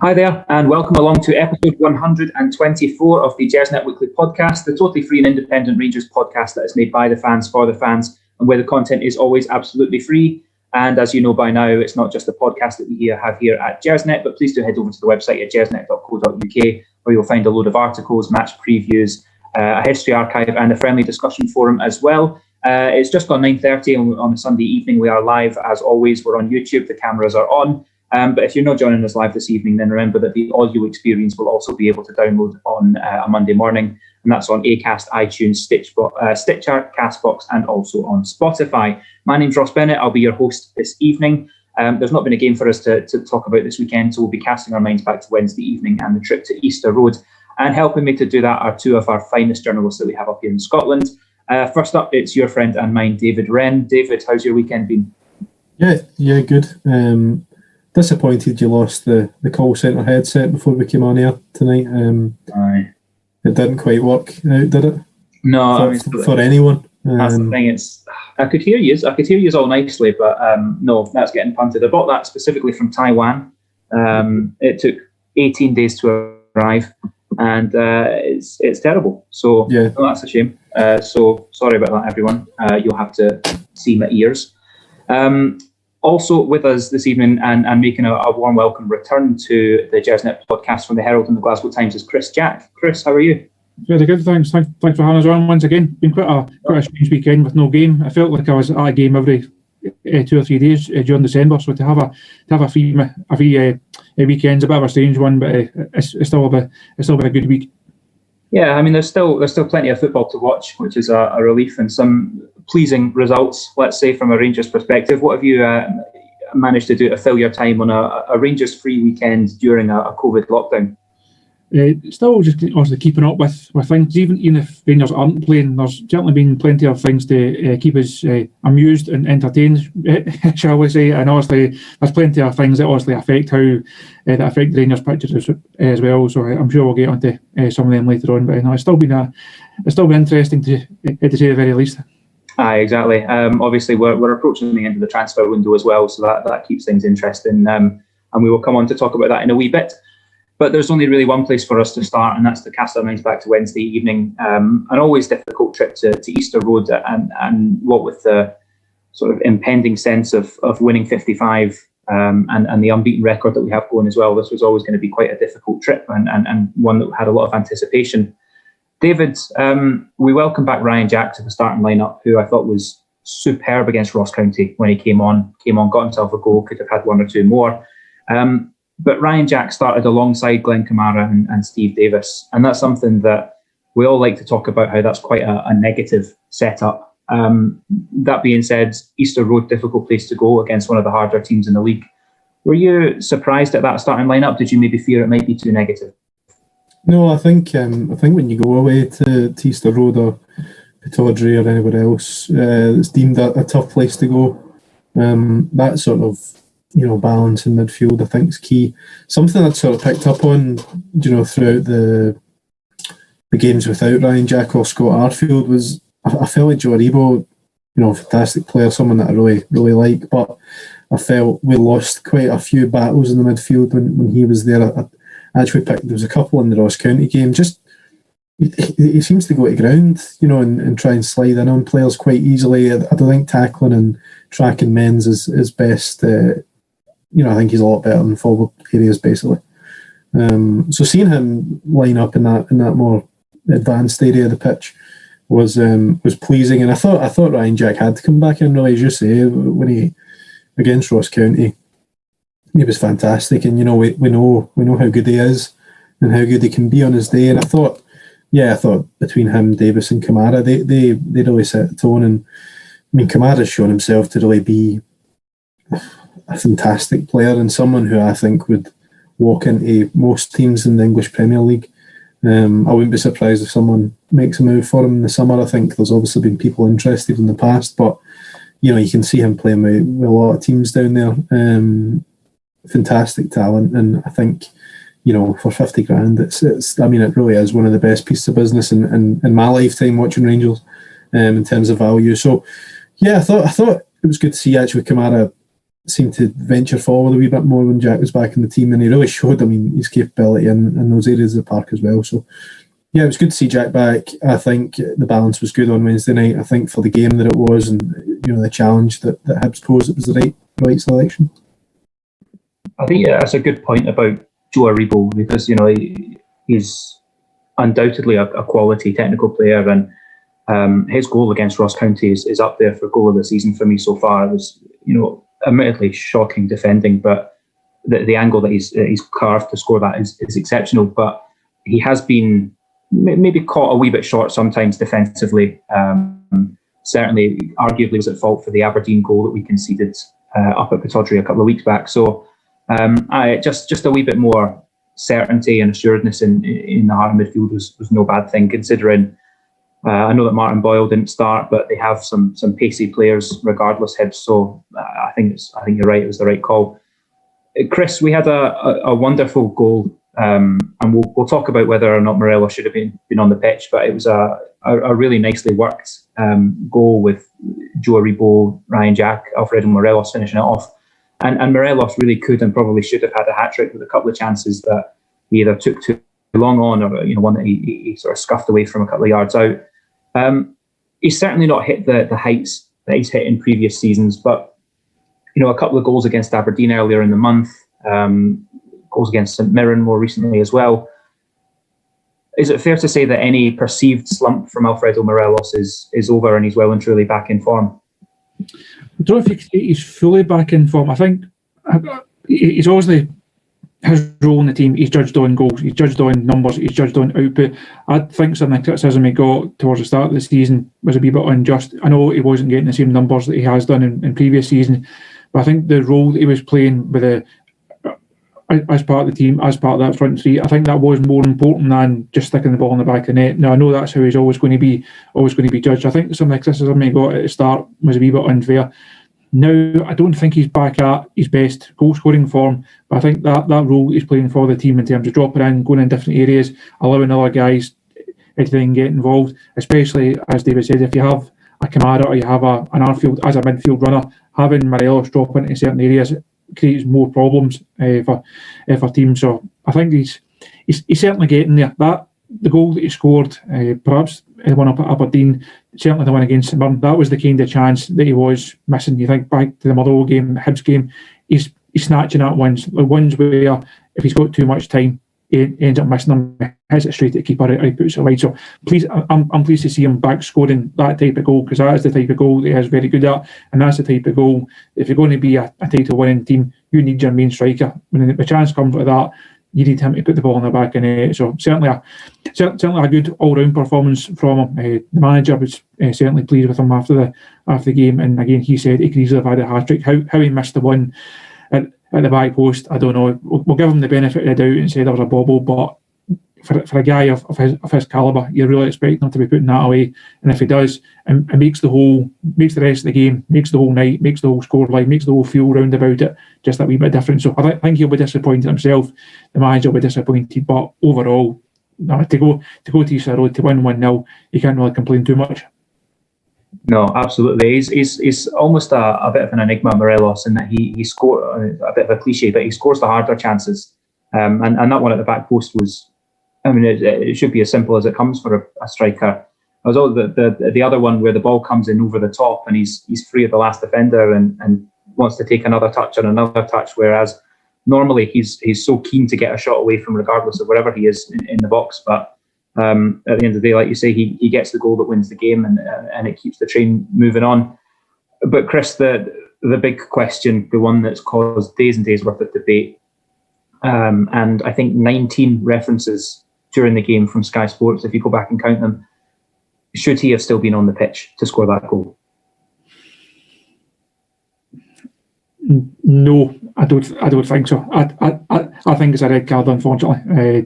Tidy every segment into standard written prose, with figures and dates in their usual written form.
Hi there, and welcome along to episode 124 of the Gersnet Weekly Podcast, the totally free and independent Rangers podcast that is made by the fans for the fans, and where the content is always absolutely free. And as you know by now, it's not just the podcast that we have here at Gersnet, but please do head over to the website at gersnet.co.uk, where you'll find a load of articles, match previews, a history archive, and a friendly discussion forum as well. It's just gone 9:30 on a Sunday evening. We are live, as always. We're on YouTube. The cameras are on. But if you're not joining us live this evening, then remember that the audio experience will also be able to download on a Monday morning, and that's on Acast, iTunes, Stitcher, Castbox, and also on Spotify. My name's Ross Bennett. I'll be your host this evening. There's not been a game for us to talk about this weekend, so we'll be casting our minds back to Wednesday evening and the trip to Easter Road. And helping me to do that are two of our finest journalists that we have up here in Scotland. First up, it's your friend and mine, David Wren. David, how's your weekend been? Yeah, good. Disappointed you lost the call centre headset before we came on air tonight. Aye. It didn't quite work out, did it? No, for anyone. That's the thing. I could hear you all nicely, but no, that's getting punted. I bought that specifically from Taiwan. It took 18 days to arrive, and it's terrible. So yeah, no, that's a shame. So sorry about that, everyone. You'll have to see my ears. Also with us this evening and making a warm welcome return to the Gersnet podcast from the Herald and the Glasgow Times is Chris Jack. Chris, how are you? Very good, thanks. Thanks for having us on once again. Been quite a strange weekend with no game. I felt like I was at a game every 2 or 3 days during December. So to have a free weekend's a bit of a strange one, but it's still been a good week. Yeah, I mean, there's still plenty of football to watch, which is a relief, and some pleasing results, let's say, from a Rangers perspective. What have you managed to do to fill your time on a Rangers-free weekend during a COVID lockdown? Still just obviously keeping up with things. Even if Rangers aren't playing, there's certainly been plenty of things to keep us amused and entertained, shall we say. And obviously, there's plenty of things that obviously affect that affect the Rangers pitches as well. So I'm sure we'll get onto some of them later on. But it's still been interesting to say the very least. Aye, exactly. Obviously, we're approaching the end of the transfer window as well, so that keeps things interesting. And we will come on to talk about that in a wee bit. But there's only really one place for us to start, and that's to cast our minds back to Wednesday evening. An always difficult trip to Easter Road, and what with the sort of impending sense of winning 55 and the unbeaten record that we have going as well. This was always going to be quite a difficult trip and one that had a lot of anticipation. David, we welcome back Ryan Jack to the starting lineup, who I thought was superb against Ross County when he came on, got himself a goal, could have had one or two more. But Ryan Jack started alongside Glenn Kamara and Steve Davis. And that's something that we all like to talk about, how that's quite a negative setup. That being said, Easter Road, difficult place to go against one of the harder teams in the league. Were you surprised at that starting lineup? Did you maybe fear it might be too negative? No, I think when you go away to Easter Road or Pittodrie or anywhere else, it's deemed a tough place to go. That sort of balance in midfield, I think, is key. Something I'd sort of picked up on, throughout the games without Ryan Jack or Scott Arfield was I felt like Joe Aribo, fantastic player, someone that I really, really like, but I felt we lost quite a few battles in the midfield when he was there. I actually there was a couple in the Ross County game. Just he seems to go to ground, and try and slide in on players quite easily. I don't think tackling and tracking men's is best. I think he's a lot better in forward areas, basically. So seeing him line up in that more advanced area of the pitch was pleasing, and I thought Ryan Jack had to come back in, really, as you say, when he against Ross County. He was fantastic, and we know how good he is and how good he can be on his day. And I thought between him, Davis, and Kamara, they really set the tone. And I mean, Kamara's shown himself to really be a fantastic player and someone who I think would walk into most teams in the English Premier League. I wouldn't be surprised if someone makes a move for him in the summer. I think there's obviously been people interested in the past, but you can see him playing with a lot of teams down there. Fantastic talent, and I think for 50 grand, it's it really is one of the best pieces of business in my lifetime watching Rangers in terms of value. So yeah, I thought it was good to see actually Kamara seemed to venture forward a wee bit more when Jack was back in the team, and he really showed, his capability in those areas of the park as well. So yeah, it was good to see Jack back. I think the balance was good on Wednesday night. I think for the game that it was, and the challenge that Hibs posed, it was the right selection. I think that's a good point about Joe Aribo, because he's undoubtedly a quality technical player, and his goal against Ross County is up there for goal of the season for me so far. It was admittedly shocking defending, but the angle that he's carved to score that is exceptional. But he has been maybe caught a wee bit short sometimes defensively. Certainly, arguably was at fault for the Aberdeen goal that we conceded up at Pittodrie a couple of weeks back. So just a wee bit more certainty and assuredness in the heart of midfield was no bad thing, considering I know that Martin Boyle didn't start, but they have some pacey players regardless, Hibs. So I think you're right, it was the right call. Chris, we had a wonderful goal, and we'll talk about whether or not Morelos should have been on the pitch, but it was a really nicely worked goal with Joe Aribo, Ryan Jack, Alfredo Morelos finishing it off. And Morelos really could and probably should have had a hat-trick with a couple of chances that he either took too long on, or one that he sort of scuffed away from a couple of yards out. He's certainly not hit the heights that he's hit in previous seasons, but a couple of goals against Aberdeen earlier in the month, goals against St Mirren more recently as well. Is it fair to say that any perceived slump from Alfredo Morelos is over and he's well and truly back in form? I don't know if he's fully back in form. I think he's obviously, his role in the team, he's judged on goals, he's judged on numbers, he's judged on output. I think some of the criticism he got towards the start of the season was a wee bit unjust. I know he wasn't getting the same numbers that he has done in previous seasons, but I think the role that he was playing with as part of the team, as part of that front three, I think that was more important than just sticking the ball in the back of the net. Now, I know that's how he's always going to be judged. I think some of the criticism he got at the start was a wee bit unfair. Now, I don't think he's back at his best goal-scoring form, but I think that role he's playing for the team in terms of dropping in, going in different areas, allowing other guys to then get involved, especially, as David said, if you have a Kamara or you have an Arfield as a midfield runner, having Morelos drop into certain areas creates more problems for teams. So I think he's certainly getting there. The goal that he scored, perhaps the one up at Aberdeen, certainly the one against St Mirren, that was the kind of chance that he was missing. You think back to the Motherwell game, Hibs game, he's snatching at ones where if he's got too much time, he ends up missing them, hits it straight at the keeper, he puts it wide. So I'm pleased to see him back scoring that type of goal, because that is the type of goal that he is very good at, and that's the type of goal, if you're going to be a title winning team, you need your main striker. When the chance comes like that, you need him to put the ball in the back of the net. So certainly a good all-round performance from him. The manager was certainly pleased with him after the game, and again he said he could easily have had a hat-trick. How he missed the one at the back post, I don't know. We'll give him the benefit of the doubt and say there was a bobble, but for a guy of his calibre, you're really expecting him to be putting that away. And if he does, it makes the rest of the game, makes the whole night, makes the whole scoreline, makes the whole feel round about it just a wee bit different. So I think he'll be disappointed himself. The manager will be disappointed, but overall, to go to Easter Road to win 1-0, you can't really complain too much. No, absolutely. He's almost a bit of an enigma, Morelos, in that he scored a bit of a cliche, but he scores the harder chances. And that one at the back post was, it should be as simple as it comes for a striker. Although the other one where the ball comes in over the top and he's free of the last defender and wants to take another touch and another touch, whereas normally he's so keen to get a shot away from regardless of wherever he is in the box. But at the end of the day, like you say, he gets the goal that wins the game, and it keeps the train moving on. But Chris, the big question, the one that's caused days and days worth of debate, and I think 19 references during the game from Sky Sports, if you go back and count them, should he have still been on the pitch to score that goal? No, I don't think so. I think it's a red card, unfortunately.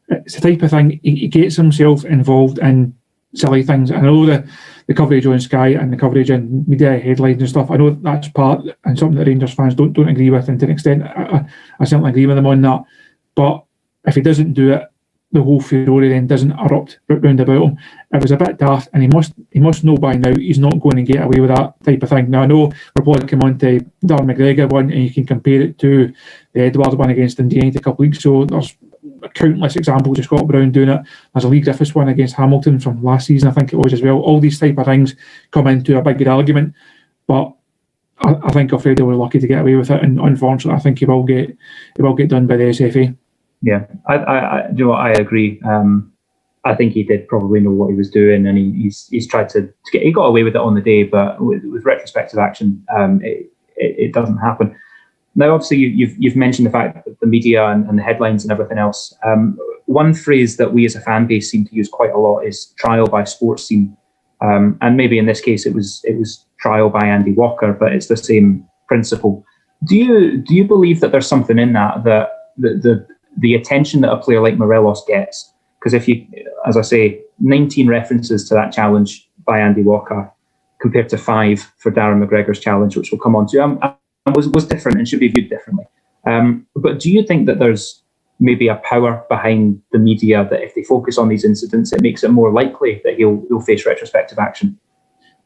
It's the type of thing, he gets himself involved in silly things. I know the coverage on Sky and the coverage in media headlines and stuff, I know that's part and something that Rangers fans don't agree with, and to an extent I certainly agree with them on that. But if he doesn't do it, the whole furore then doesn't erupt round about him. It was a bit daft, and he must know by now he's not going to get away with that type of thing. Now, I know we're probably come on to Darren McGregor one, and you can compare it to the Edward one against Dundee United a couple of weeks ago. There's countless examples of Scott Brown doing it. There's a Lee Griffiths one against Hamilton from last season, I think it was as well. All these type of things come into a bigger argument, but I think Alfredo were lucky to get away with it, and unfortunately, I think he will get done by the SFA. Yeah, I do you know what, I agree. I think he did probably know what he was doing, and he's tried to get. He got away with it on the day, but with retrospective action, it doesn't happen. Now, obviously, you've mentioned the fact that the media and the headlines and everything else. One phrase that we as a fan base seem to use quite a lot is trial by sports scene, and maybe in this case it was trial by Andy Walker, but it's the same principle. Do you believe that there's something in that the attention that a player like Morelos gets? Because if you, as I say, 19 references to that challenge by Andy Walker compared to 5 for Darren McGregor's challenge, which we'll come on to, was different and should be viewed differently. But do you think that there's maybe a power behind the media that if they focus on these incidents, it makes it more likely that he'll face retrospective action?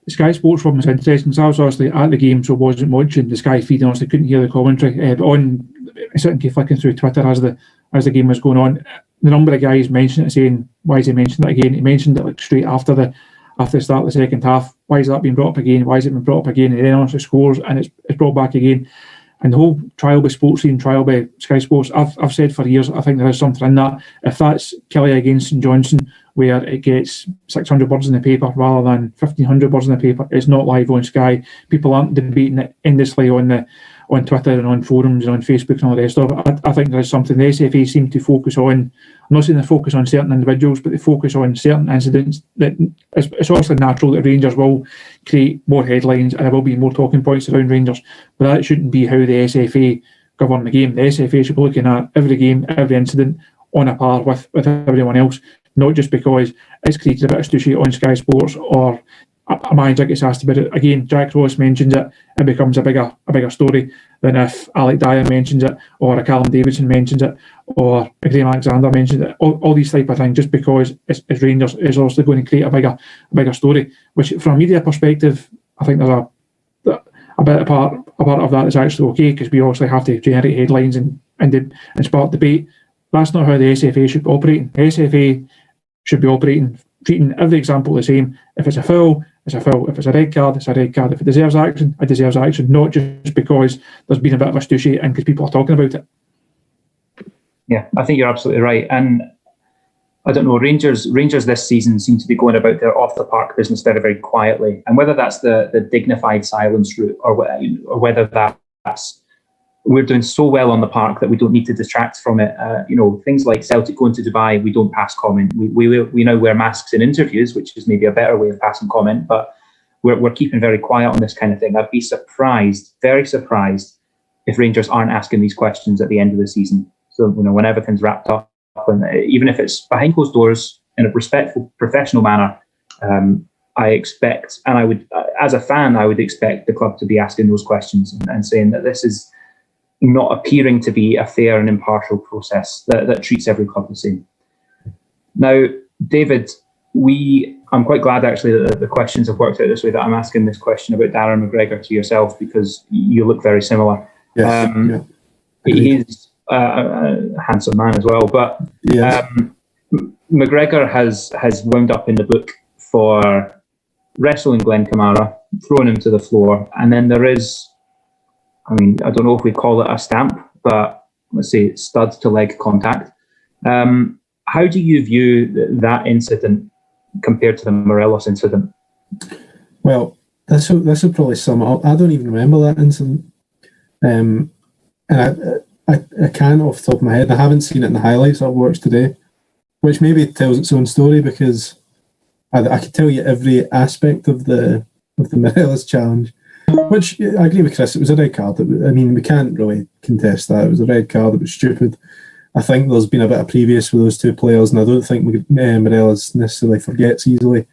The Sky Sports one was interesting. So I was obviously at the game, so I wasn't watching the Sky feed, and obviously couldn't hear the commentary. But sitting flicking through Twitter as the game was going on, the number of guys mentioned it, saying, why is he mentioning it again? He mentioned it like straight after the start of the second half. Why is that being brought up again? Why is it being brought up again? And then obviously scores, and it's brought back again. And the whole trial by sports scene, trial by Sky Sports, I've said for years, I think there is something in that. If that's Kelly against St Johnstone, where it gets 600 words in the paper rather than 1,500 words in the paper, it's not live on Sky. People aren't debating it endlessly on Twitter and on forums and on Facebook and all the rest of it. I think there is something the SFA seem to focus on. I'm not saying they focus on certain individuals, but they focus on certain incidents that it's obviously natural that Rangers will create more headlines and there will be more talking points around Rangers, but that shouldn't be how the SFA govern the game. The SFA should be looking at every game, every incident on a par with everyone else, not just because it's created a bit of stushy on Sky Sports or a manager gets asked about it. Again, Jack Ross mentions it, it becomes a bigger story than if Alec Dyer mentions it, or a Callum Davidson mentions it, or a Graham Alexander mentions it. All these type of things, just because it's Rangers, is also going to create a bigger story. Which, from a media perspective, I think there's a part of that is actually okay, because we obviously have to generate headlines and spark debate. That's not how the SFA should be operating. The SFA should be operating, treating every example the same. If it's a foul, it's a foul. If it's a red card, it's a red card. If it deserves action, it deserves action, not just because there's been a bit of a stushy and because people are talking about it. Yeah, I think you're absolutely right. And I don't know, Rangers this season seem to be going about their off-the-park business very, very quietly. And whether that's the dignified silence route or whether that's we're doing so well on the park that we don't need to detract from it. Things like Celtic going to Dubai, we don't pass comment. We now wear masks in interviews, which is maybe a better way of passing comment, but we're keeping very quiet on this kind of thing. I'd be surprised, very surprised, if Rangers aren't asking these questions at the end of the season. So, when everything's wrapped up, and even if it's behind closed doors in a respectful, professional manner, I expect, and I would, as a fan, I would expect the club to be asking those questions and saying that this is not appearing to be a fair and impartial process that treats every club the same. Now, David, I'm quite glad actually that the questions have worked out this way, that I'm asking this question about Darren McGregor to yourself, because you look very similar. Yes, yeah. He's a handsome man as well, but yes. McGregor has wound up in the book for wrestling Glenn Kamara, throwing him to the floor, and then there is, I don't know if we call it a stamp, but let's say stud to leg contact. How do you view that incident compared to the Morelos incident? Well, this will probably sum it up. I don't even remember that incident. And I can't off the top of my head. I haven't seen it in the highlights I've watched today, which maybe tells its own story, because I could tell you every aspect of the Morelos challenge. Which, I agree with Chris, it was a red card. We can't really contest that. It was a red card, it was stupid. I think there's been a bit of previous with those two players, and I don't think Morelos necessarily forgets easily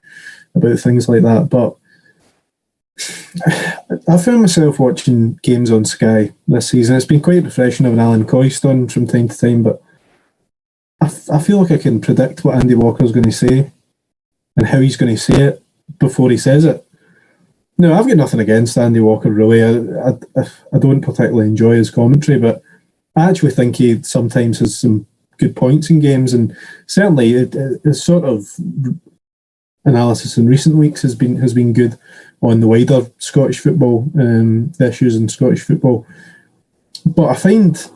about things like that. But I found myself watching games on Sky this season. It's been quite refreshing having Alan Coyce on from time to time, but I feel like I can predict what Andy Walker's going to say and how he's going to say it before he says it. No, I've got nothing against Andy Walker, really. I don't particularly enjoy his commentary, but I actually think he sometimes has some good points in games, and certainly his sort of analysis in recent weeks has been good on the wider Scottish football, the issues in Scottish football. But I find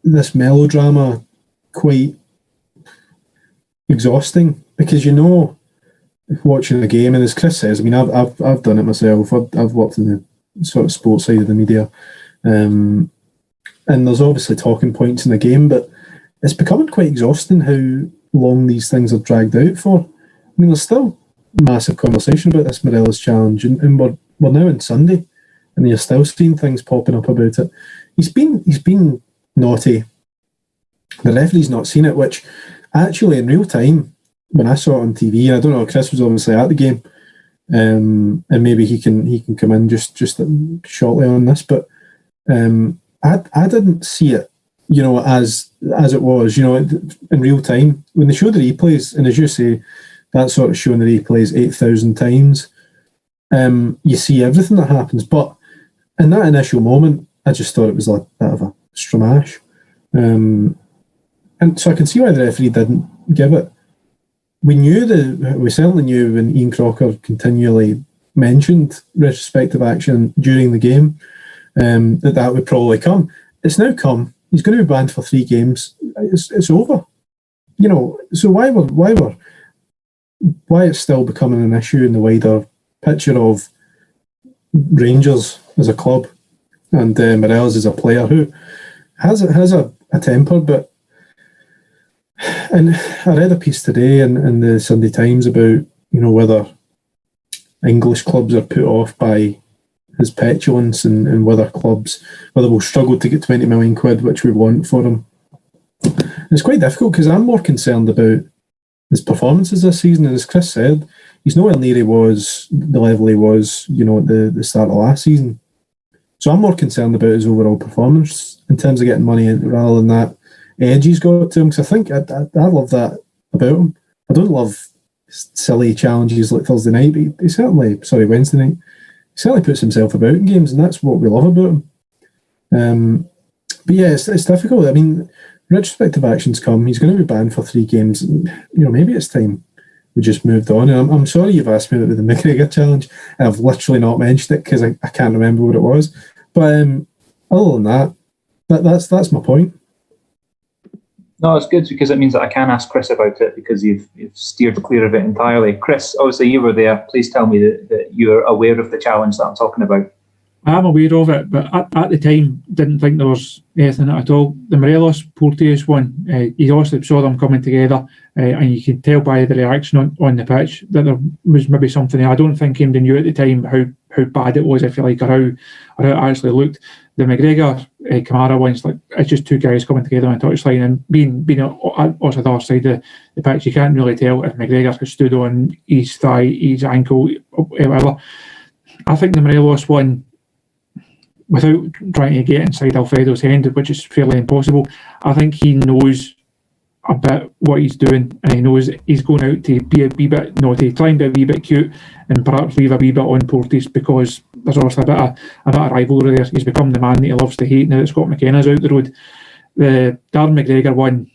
this melodrama quite exhausting, because watching a game, and as Chris says, I mean, I've done it myself. I've worked in the sort of sports side of the media, and there's obviously talking points in the game, but it's becoming quite exhausting how long these things are dragged out for. I mean, there's still massive conversation about this Morelos challenge, and we're now on Sunday, and you're still seeing things popping up about it. He's been naughty. The referee's not seen it, which actually in real time, when I saw it on TV, and I don't know, Chris was obviously at the game, and maybe he can come in just shortly on this, but I didn't see it, as it was, in real time. When they show the replays, and as you say, that sort of showing the replays 8,000 times, you see everything that happens. But in that initial moment, I just thought it was like a bit of a stramash. And so I can see why the referee didn't give it. We certainly knew when Ian Crocker continually mentioned retrospective action during the game, that would probably come. It's now come. He's going to be banned for 3 games. It's over. So why it's still becoming an issue in the wider picture of Rangers as a club and Morelos as a player who has a temper, but. And I read a piece today in the Sunday Times about, whether English clubs are put off by his petulance and whether we'll struggle to get 20 million quid, which we want for him. And it's quite difficult, because I'm more concerned about his performances this season, and as Chris said, he's nowhere near the level he was, at the start of last season. So I'm more concerned about his overall performance in terms of getting money in, rather than that edge he's got to him, because I think I love that about him. I don't love silly challenges like Thursday night, but Wednesday night. He certainly puts himself about in games, and that's what we love about him. But yeah, it's difficult. I mean, retrospective actions come. He's going to be banned for 3 games. Maybe it's time we just moved on. And I'm sorry you've asked me about the McGregor challenge, and I've literally not mentioned it because I can't remember what it was. But other than that, that's my point. No, it's good, because it means that I can ask Chris about it, because you've steered clear of it entirely. Chris, obviously you were there. Please tell me that you're aware of the challenge that I'm talking about. I am aware of it, but at the time, didn't think there was anything at all. The Morelos Porteous one, you obviously saw them coming together, and you could tell by the reaction on the pitch that there was maybe something there. I don't think anybody knew at the time how bad it was, if you like, or how it actually looked. The McGregor Kamara one's like, it's just 2 guys coming together on a touchline, and being also the other side of the pitch, you can't really tell if McGregor has stood on his thigh, his ankle, whatever. I think the Morelos one, without trying to get inside Alfredo's head, which is fairly impossible, I think he knows a bit what he's doing, and he knows he's going out to be a wee bit naughty, try and be a wee bit cute, and perhaps leave a wee bit on Porteous, because there's obviously a bit of rivalry there. He's become the man that he loves to hate now that Scott McKenna's out the road. The Darren McGregor one,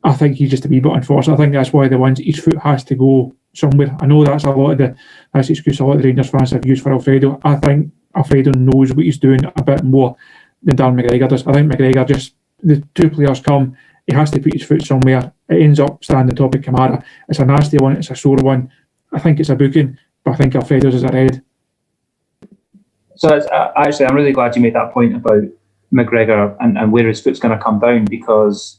I think he's just a wee bit unfortunate. I think that's why the ones his foot has to go somewhere. I know that's the excuse a lot of the Rangers fans have used for Alfredo. I think Alfredo knows what he's doing a bit more than Darren McGregor does. I think McGregor the 2 players come, he has to put his foot somewhere. It ends up standing on top of Kamara. It's a nasty one, it's a sore one. I think it's a booking, but I think Alfredo's is a red. So actually, I'm really glad you made that point about McGregor and where his foot's going to come down, because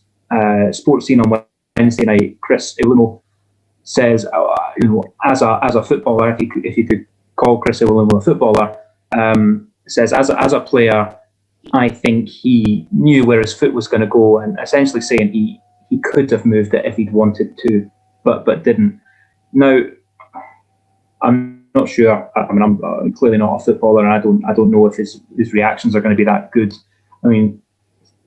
Sports Scene on Wednesday night, Chris Iwumo says, as a footballer, if you could call Chris Iwumo a footballer, says as a player, I think he knew where his foot was going to go, and essentially saying he could have moved it if he'd wanted to, but didn't. Now, I'm not sure. I mean, I'm clearly not a footballer, and I don't know if his reactions are going to be that good. I mean,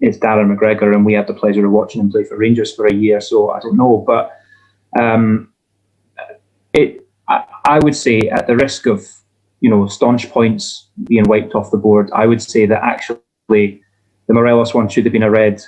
is Darren McGregor, and we had the pleasure of watching him play for Rangers for a year, so I don't know. But I would say, at the risk of staunch points being wiped off the board, I would say that actually the Morelos one should have been a red,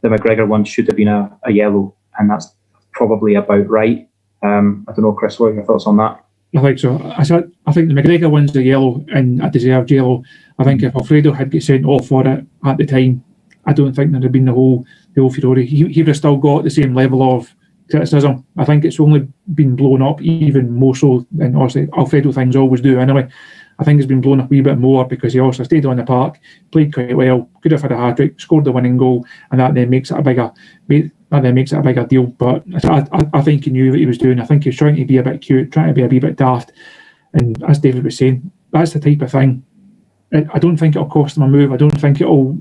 the McGregor one should have been a yellow, and that's probably about right. I don't know, Chris, what are your thoughts on that? I think so. I think the McGregor one's the yellow, and a deserved yellow. I think if Alfredo had got sent off for it at the time, I don't think there'd have been the whole furore. He would have still got the same level of criticism. I think it's only been blown up even more so, and obviously Alfredo things always do anyway. I think it's been blown up a wee bit more because he also stayed on the park, played quite well, could have had a hat-trick, scored the winning goal, and that then makes it a bigger deal. But I think he knew what he was doing. I think he was trying to be a bit cute, trying to be a wee bit daft. And as David was saying, that's the type of thing. I don't think it'll cost him a move. I don't think it'll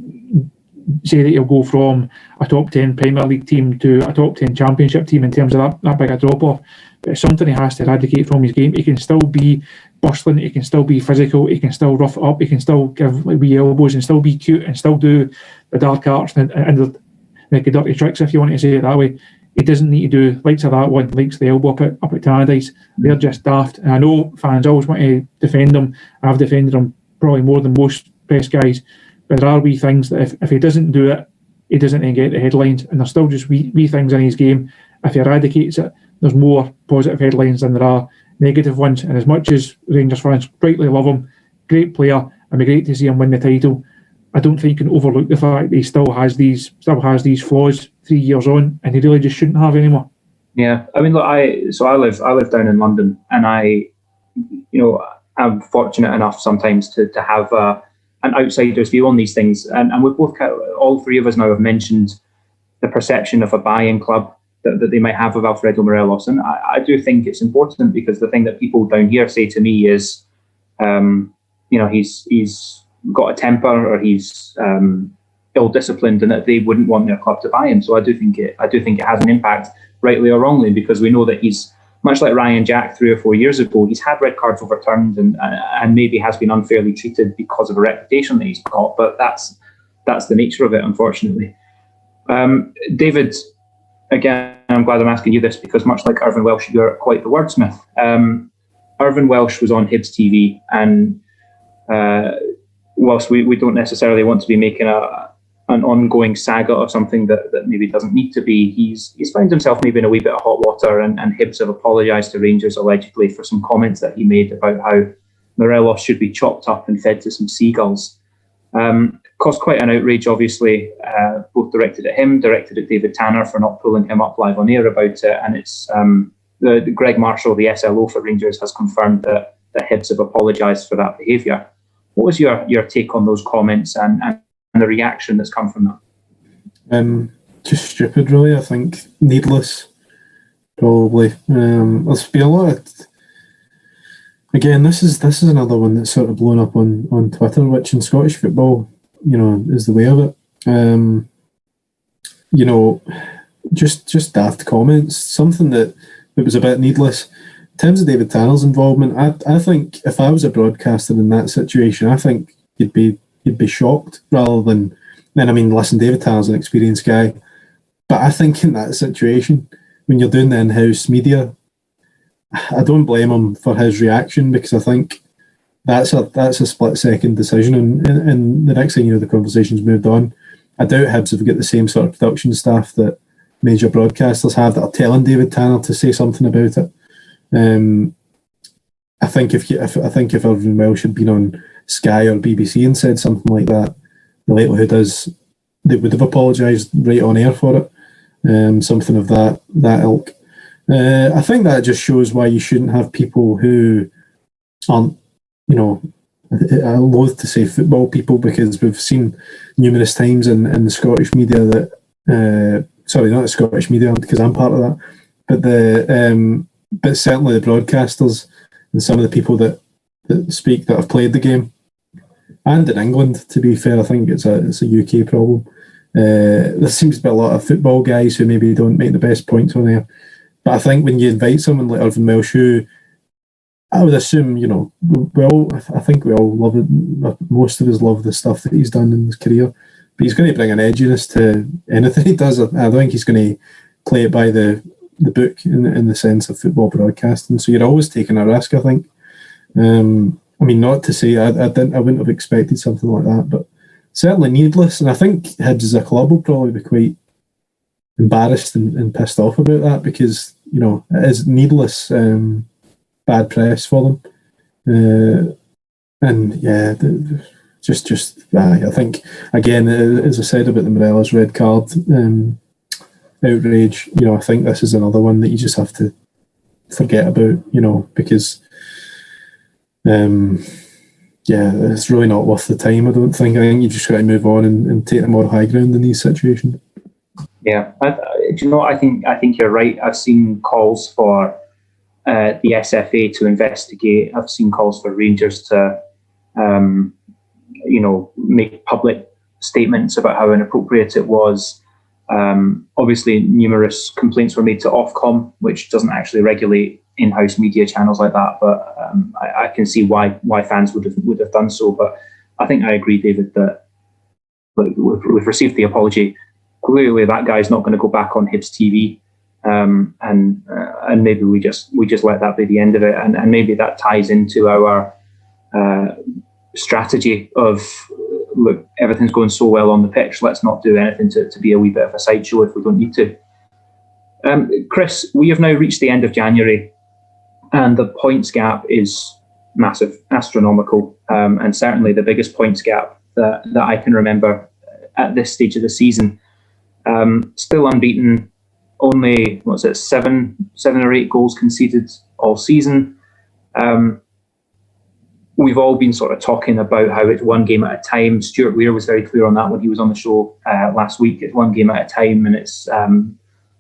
say that he'll go from a top 10 Premier League team to a top 10 Championship team in terms of that big a drop-off. But it's something he has to eradicate from his game. He can still be bustling, he can still be physical, he can still rough it up, he can still give wee elbows and still be cute and still do the dark arts and the dirty tricks, if you want to say it that way. He doesn't need to do likes of that one, likes the elbow up at Tannadice. They're just daft. And I know fans always want to defend him. I've defended him probably more than most press guys. But there are wee things that if he doesn't do it, he doesn't then get the headlines. And there's still just wee things in his game. If he eradicates it, there's more positive headlines than there are negative ones. And as much as Rangers fans rightly love him, great player, and be great to see him win the title, I don't think you can overlook the fact that he still has these flaws 3 years on, and he really just shouldn't have anymore. Yeah, I mean, look, I live down in London, and I'm fortunate enough sometimes to have an outsider's view on these things, and we've both, all three of us now have mentioned the perception of a buying club that they might have of Alfredo Morelos, and I do think it's important, because the thing that people down here say to me is, he's got a temper, or he's ill-disciplined, and that they wouldn't want their club to buy him. So I do think it has an impact, rightly or wrongly, because we know that he's much like Ryan Jack 3 or 4 years ago. He's had red cards overturned and maybe has been unfairly treated because of a reputation that he's got. But that's the nature of it, unfortunately. David, again, I'm glad I'm asking you this, because much like Irvine Welsh, you're quite the wordsmith. Irvine Welsh was on Hibs TV, and whilst we don't necessarily want to be making an ongoing saga of something that maybe doesn't need to be, he's found himself maybe in a wee bit of hot water, and Hibs have apologised to Rangers allegedly for some comments that he made about how Morelos should be chopped up and fed to some seagulls. Caused quite an outrage, obviously, both directed at him, directed at David Tanner for not pulling him up live on air about it, and it's the Greg Marshall, the SLO for Rangers, has confirmed that Hibs have apologised for that behaviour. What was your take on those comments and the reaction that's come from that? Just stupid, really. I think needless, probably. There's been a lot of... Again, this is another one that's sort of blown up on Twitter, which in Scottish football, is the way of it. Just daft comments, something that was a bit needless. In terms of David Tanner's involvement, I think if I was a broadcaster in that situation, I think you'd be shocked rather than... listen, David Tanner's an experienced guy, but I think in that situation, when you're doing the in-house media, I don't blame him for his reaction, because I think that's a split-second decision, and the next thing you know, the conversation's moved on. I doubt Hibs have got the same sort of production staff that major broadcasters have that are telling David Tanner to say something about it. I think if Irvine Welsh had been on Sky or BBC and said something like that, the likelihood is they would have apologised right on air for it. Something of that ilk. I think that just shows why you shouldn't have people who aren't, I loathe to say football people, because we've seen numerous times in the Scottish media that, sorry, not the Scottish media, because I'm part of that, but certainly the broadcasters and some of the people that speak that have played the game, and in England, to be fair, I think it's a UK problem. There seems to be a lot of football guys who maybe don't make the best points on air. But I think when you invite someone like Irvine Welsh, who I would assume, I think we all love it. Most of us love the stuff that he's done in his career. but he's going to bring an edginess to anything he does. I don't think he's going to play it by the book in the sense of football broadcasting. So you're always taking a risk, I think. I mean, not to say I wouldn't have expected something like that, but certainly needless. And I think Hibs as a club will probably be quite embarrassed and pissed off about that, because it is needless bad press for them. And yeah, I think again, as I said about the Morelos red card outrage, I think this is another one that you just have to forget about, because it's really not worth the time. I don't think. I think you just got to move on and take the more high ground in these situations. Yeah, I think you're right. I've seen calls for the SFA to investigate. I've seen calls for Rangers to, make public statements about how inappropriate it was. Obviously, numerous complaints were made to Ofcom, which doesn't actually regulate in-house media channels like that. But I can see why fans would have done so. But I think I agree, David, that we've received the apology. Clearly, that guy's not going to go back on Hibs TV, and maybe we just let that be the end of it. And maybe that ties into our strategy of, look, everything's going so well on the pitch, let's not do anything to be a wee bit of a sideshow if we don't need to. Chris, we have now reached the end of January, and the points gap is massive, astronomical, and certainly the biggest points gap that I can remember at this stage of the season. Still unbeaten, only, 7 or 8 goals conceded all season. We've all been sort of talking about how it's one game at a time. Stuart Weir was very clear on that when he was on the show last week. It's one game at a time, and it's,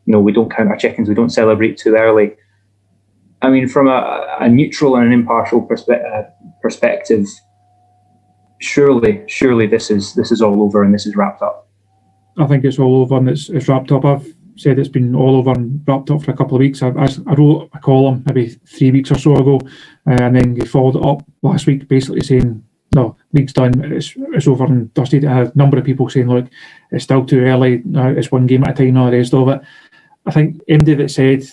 we don't count our chickens, we don't celebrate too early. I mean, from a neutral and an impartial perspective, surely this is all over and this is wrapped up. I think it's all over and it's wrapped up. I've said it's been all over and wrapped up for a couple of weeks. I wrote a column maybe 3 weeks or so ago, and then you followed it up last week basically saying, no, league's done, it's over and dusted. I had a number of people saying, look, it's still too early, it's one game at a time, all the rest of it. I think MD that said,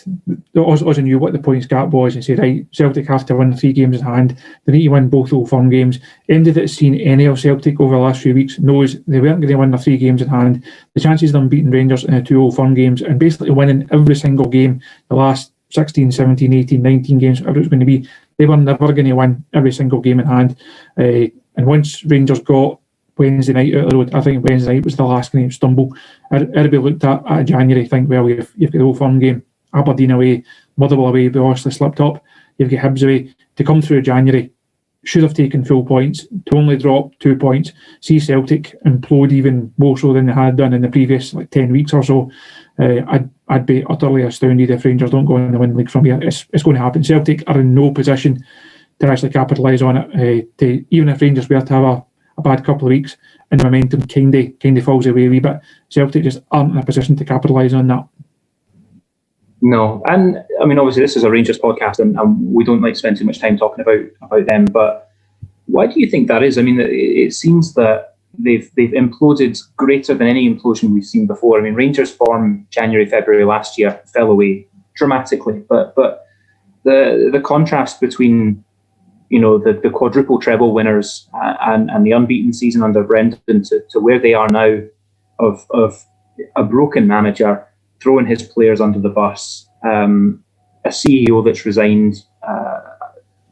also knew what the points gap was and said, right, Celtic have to win 3 games in hand. They need to win both Old Firm games. MD that's seen any of Celtic over the last few weeks knows they weren't going to win the 3 games in hand. The chances of them beating Rangers in the 2 Old Firm games and basically winning every single game, the last 16, 17, 18, 19 games, whatever it's going to be, they were never going to win every single game in hand. And once Rangers got Wednesday night out of the road, I think Wednesday night was the last game stumble. It'll be looked at January, think, well, you've got the Old Firm game, Aberdeen away, Motherwell away, but obviously slipped up. You've got Hibs away. To come through January, should have taken full points, to only drop 2 points, see Celtic implode even more so than they had done in the previous 10 weeks or so. I'd be utterly astounded if Rangers don't go in the win league from here. It's going to happen. Celtic are in no position to actually capitalise on it. Even if Rangers were to have a bad couple of weeks and the momentum kind of falls away a wee bit, Celtic just aren't in a position to capitalise on that. No, and I mean, obviously this is a Rangers podcast and we don't like to spend too much time talking about them, but why do you think that is? I mean, it seems that they've imploded greater than any implosion we've seen before. I mean, Rangers' form January, February last year fell away dramatically, but the contrast between the quadruple treble winners and the unbeaten season under Brendan to where they are now of a broken manager throwing his players under the bus, a CEO that's resigned,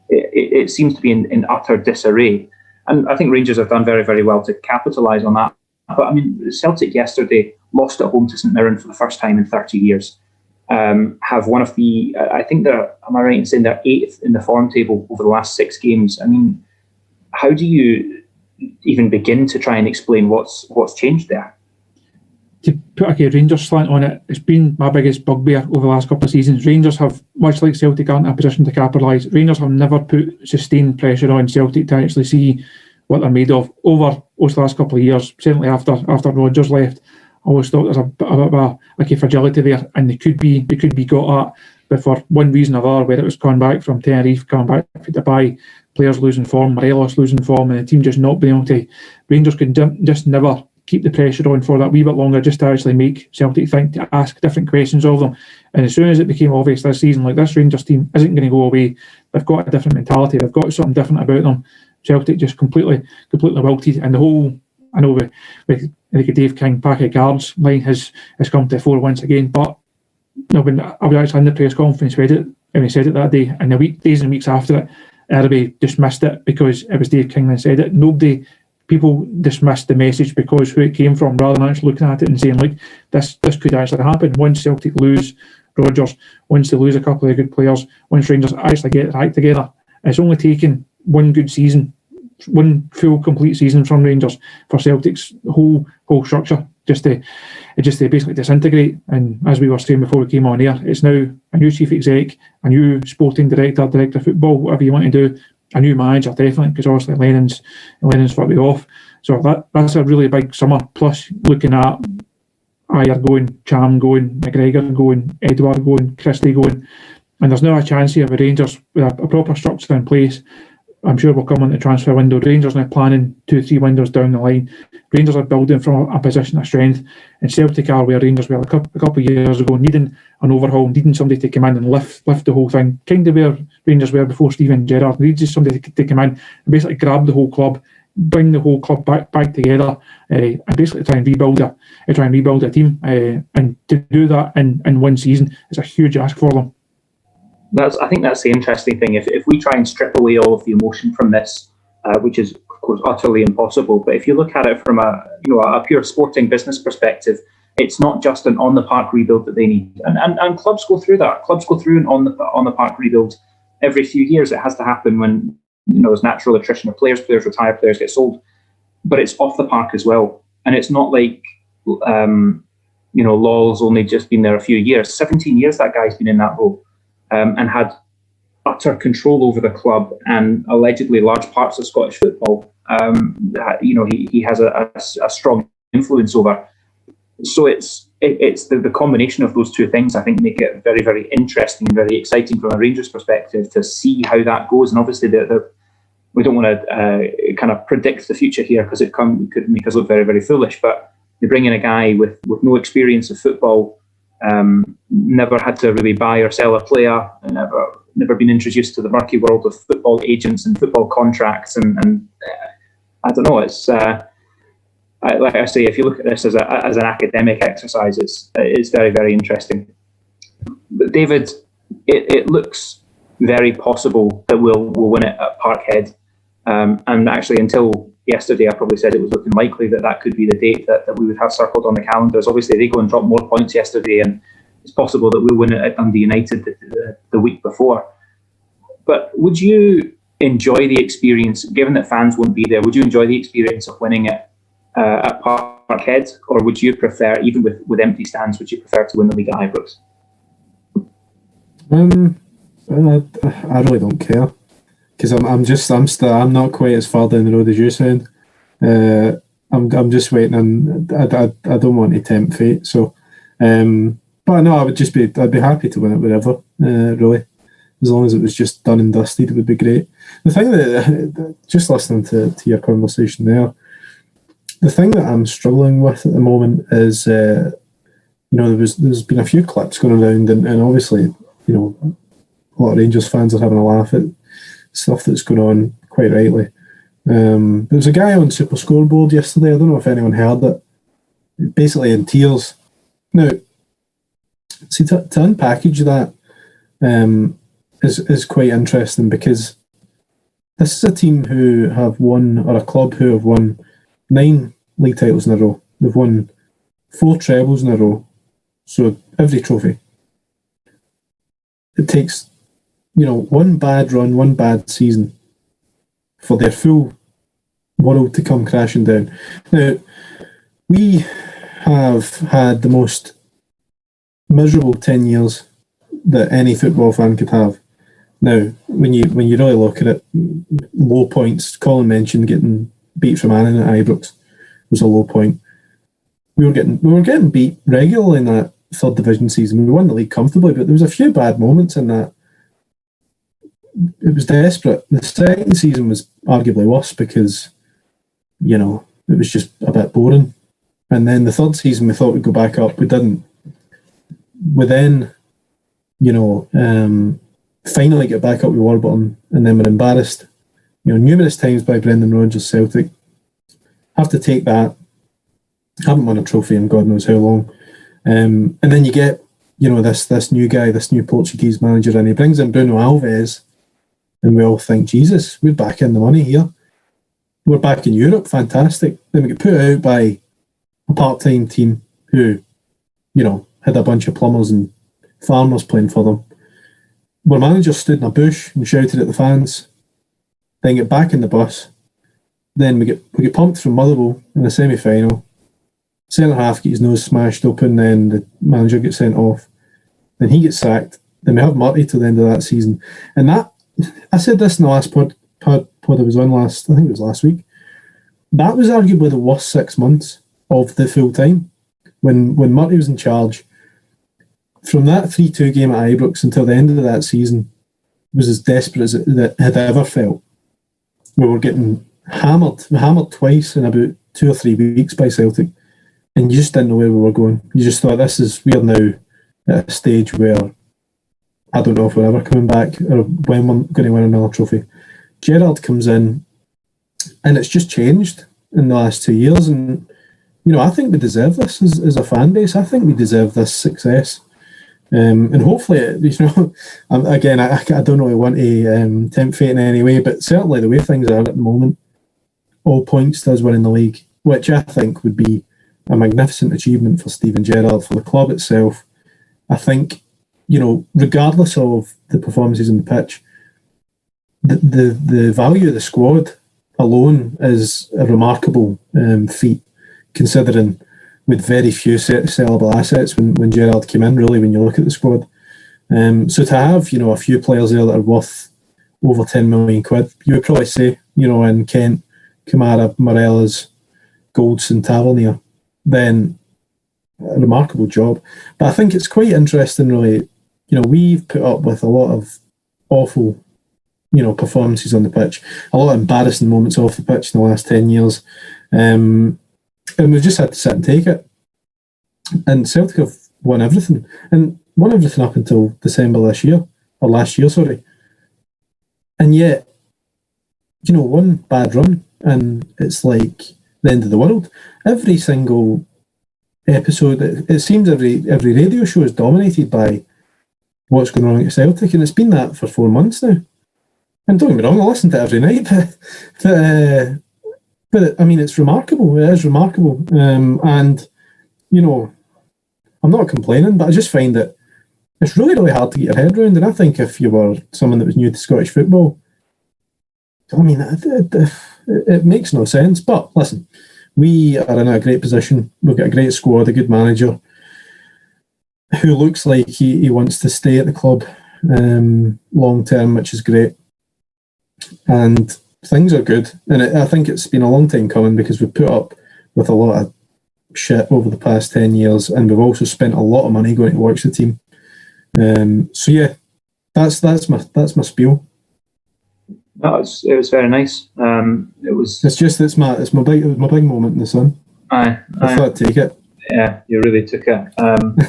it seems to be in utter disarray. And I think Rangers have done very, very well to capitalise on that. But I mean, Celtic yesterday lost at home to St Mirren for the first time in 30 years. Have one of the, I think they're, am I right in saying they're 8th in the form table over the last 6 games? I mean, how do you even begin to try and explain what's changed there? To put a Rangers slant on it, it's been my biggest bugbear over the last couple of seasons. Rangers have, much like Celtic, aren't in a position to capitalise. Rangers have never put sustained pressure on Celtic to actually see what they're made of over the last couple of years, certainly after Rodgers left. I always thought there's a bit of a fragility there, and they could be got at, but for one reason or other, whether it was coming back from Tenerife, coming back to Dubai, players losing form, Morelos losing form, and the team just not being able to. Rangers could just never keep the pressure on for that wee bit longer, just to actually make Celtic think, to ask different questions of them. And as soon as it became obvious this season, like, this Rangers team isn't going to go away, they've got a different mentality, they've got something different about them. Celtic just completely wilted, and the whole, I know with like Dave King, pack of guards line has come to the fore once again. But when I was actually in the press conference, and he said it that day, and the days and weeks after it, everybody dismissed it because it was Dave King that said it. People dismissed the message because who it came from, rather than actually looking at it and saying, like, this could actually happen. Once Celtic lose Rodgers, once they lose a couple of good players, once Rangers actually get it together, it's only taken one good season, one full complete season from Rangers for Celtic's whole structure just to basically disintegrate. And as we were saying before we came on here, it's now a new chief exec, a new sporting director of football, whatever you want to do, a new manager, definitely, because obviously Lennon's for the off. So that's a really big summer. Plus, looking at Ayer going, Cham going, McGregor going, Edward going, Christie going, and there's now a chance here with Rangers with a proper structure in place. I'm sure we'll come on the transfer window. Rangers now planning 2-3 windows down the line. Rangers are building from a position of strength, and Celtic are where Rangers were a couple of years ago, needing an overhaul, needing somebody to come in and lift the whole thing. Kind of where Rangers were before Steven Gerrard. Needed somebody to come in and basically grab the whole club, bring the whole club back together, and basically try and rebuild a team. And to do that in one season is a huge ask for them. I think that's the interesting thing. If we try and strip away all of the emotion from this, which is of course utterly impossible, but if you look at it from a pure sporting business perspective, it's not just an on the park rebuild that they need, and clubs go through that. Clubs go through an on the park rebuild every few years. It has to happen when there's natural attrition of players retire, players get sold, but it's off the park as well. And it's not like Lawl's only just been there a few years. 17 years that guy's been in that role. And had utter control over the club and allegedly large parts of Scottish football. He has a strong influence over. So it's the combination of those two things, I think, make it very, very interesting and very exciting from a Rangers perspective to see how that goes. And obviously, we don't want to kind of predict the future here because it could make us look very, very foolish. But they bring in a guy with no experience of football. Never had to really buy or sell a player, and never been introduced to the murky world of football agents and football contracts, and I don't know. It's like I say, if you look at this as an academic exercise, it's very, very interesting. But David, it looks very possible that we'll win it at Parkhead, and actually until yesterday, I probably said it was looking likely that could be the date that we would have circled on the calendars. Obviously, they go and drop more points yesterday, and it's possible that we'll win it at Dundee United the week before. But would you enjoy the experience, given that fans won't be there, would you enjoy the experience of winning it at Parkhead, or would you prefer, even with empty stands, would you prefer to win the league at Ibrox? I really don't care. Because I'm not quite as far down the road as you sound. I'm just waiting, and I don't want to tempt fate. So, but no, I'd be happy to win it wherever. Really, as long as it was just done and dusted, it would be great. The thing that just listening to your conversation there, the thing that I'm struggling with at the moment is, there's been a few clips going around, and obviously, a lot of Rangers fans are having a laugh at stuff that's going on, quite rightly. There was a guy on Super Scoreboard yesterday, I don't know if anyone heard it, basically in tears. Now, see, to unpackage that is quite interesting, because this is a team who have won, or a club who have won 9 league titles in a row. They've won 4 trebles in a row, so every trophy. It takes one bad run, one bad season for their full world to come crashing down. Now, we have had the most miserable 10 years that any football fan could have. Now, when you really look at it, low points, Colin mentioned getting beat from Annan at Ibrox was a low point. We were getting beat regularly in that 3rd division season. We won the league comfortably, but there was a few bad moments in that. It was desperate. The second season was arguably worse because, it was just a bit boring. And then the third season, we thought we'd go back up. We didn't. We then, finally get back up with Warburton, and then we're embarrassed, numerous times by Brendan Rodgers' Celtic. Have to take that. Haven't won a trophy in God knows how long. And then you get, this new guy, this new Portuguese manager, and he brings in Bruno Alves, and we all think, Jesus, we're back in the money here. We're back in Europe, fantastic. Then we get put out by a part-time team who, had a bunch of plumbers and farmers playing for them. Our manager stood in a bush and shouted at the fans. Then get back in the bus. Then we get pumped from Motherwell in the semi-final. Centre half gets his nose smashed open. Then the manager gets sent off. Then he gets sacked. Then we have Murty till the end of that season. And that, I said this in the last pod I was on I think it was last week. That was arguably the worst 6 months of the full time. When Murty was in charge, from that 3-2 game at Ibrox until the end of that season, was as desperate as it had ever felt. We were getting hammered twice in about 2 or 3 weeks by Celtic, and you just didn't know where we were going. You just thought, we're now at a stage where I don't know if we're ever coming back or when we're going to win another trophy. Gerrard comes in, and it's just changed in the last 2 years, and I think we deserve this as a fan base. I think we deserve this success. And hopefully, again, I don't really want to tempt fate in any way, but certainly the way things are at the moment, all points to us winning the league, which I think would be a magnificent achievement for Steven Gerrard, for the club itself. I think, regardless of the performances on the pitch, the value of the squad alone is a remarkable feat, considering with very few sellable assets when Gerrard came in, really, when you look at the squad. So to have, a few players there that are worth over 10 million quid, you would probably say, in Kent, Kamara, Morelos, Goldson, Tavernier, then a remarkable job. But I think it's quite interesting, really. We've put up with a lot of awful, performances on the pitch, a lot of embarrassing moments off the pitch in the last 10 years. And we've just had to sit and take it. And Celtic have won everything. And won everything up until December last year. And yet, one bad run, and it's like the end of the world. Every single episode, it seems every radio show is dominated by what's going on at Celtic, and it's been that for 4 months now. And don't get me wrong, I listen to it every night, but I mean, it's remarkable. It is remarkable. And, I'm not complaining, but I just find that it's really, really hard to get your head around. And I think if you were someone that was new to Scottish football, I mean, it makes no sense. But listen, we are in a great position. We've got a great squad, a good manager who looks like he wants to stay at the club long term, which is great. And things are good. And I think it's been a long time coming, because we've put up with a lot of shit over the past 10 years, and we've also spent a lot of money going to watch the team. So yeah, that's my spiel. No, it was very nice. It's my big moment in the sun. I thought I'd take it. Yeah, you really took it.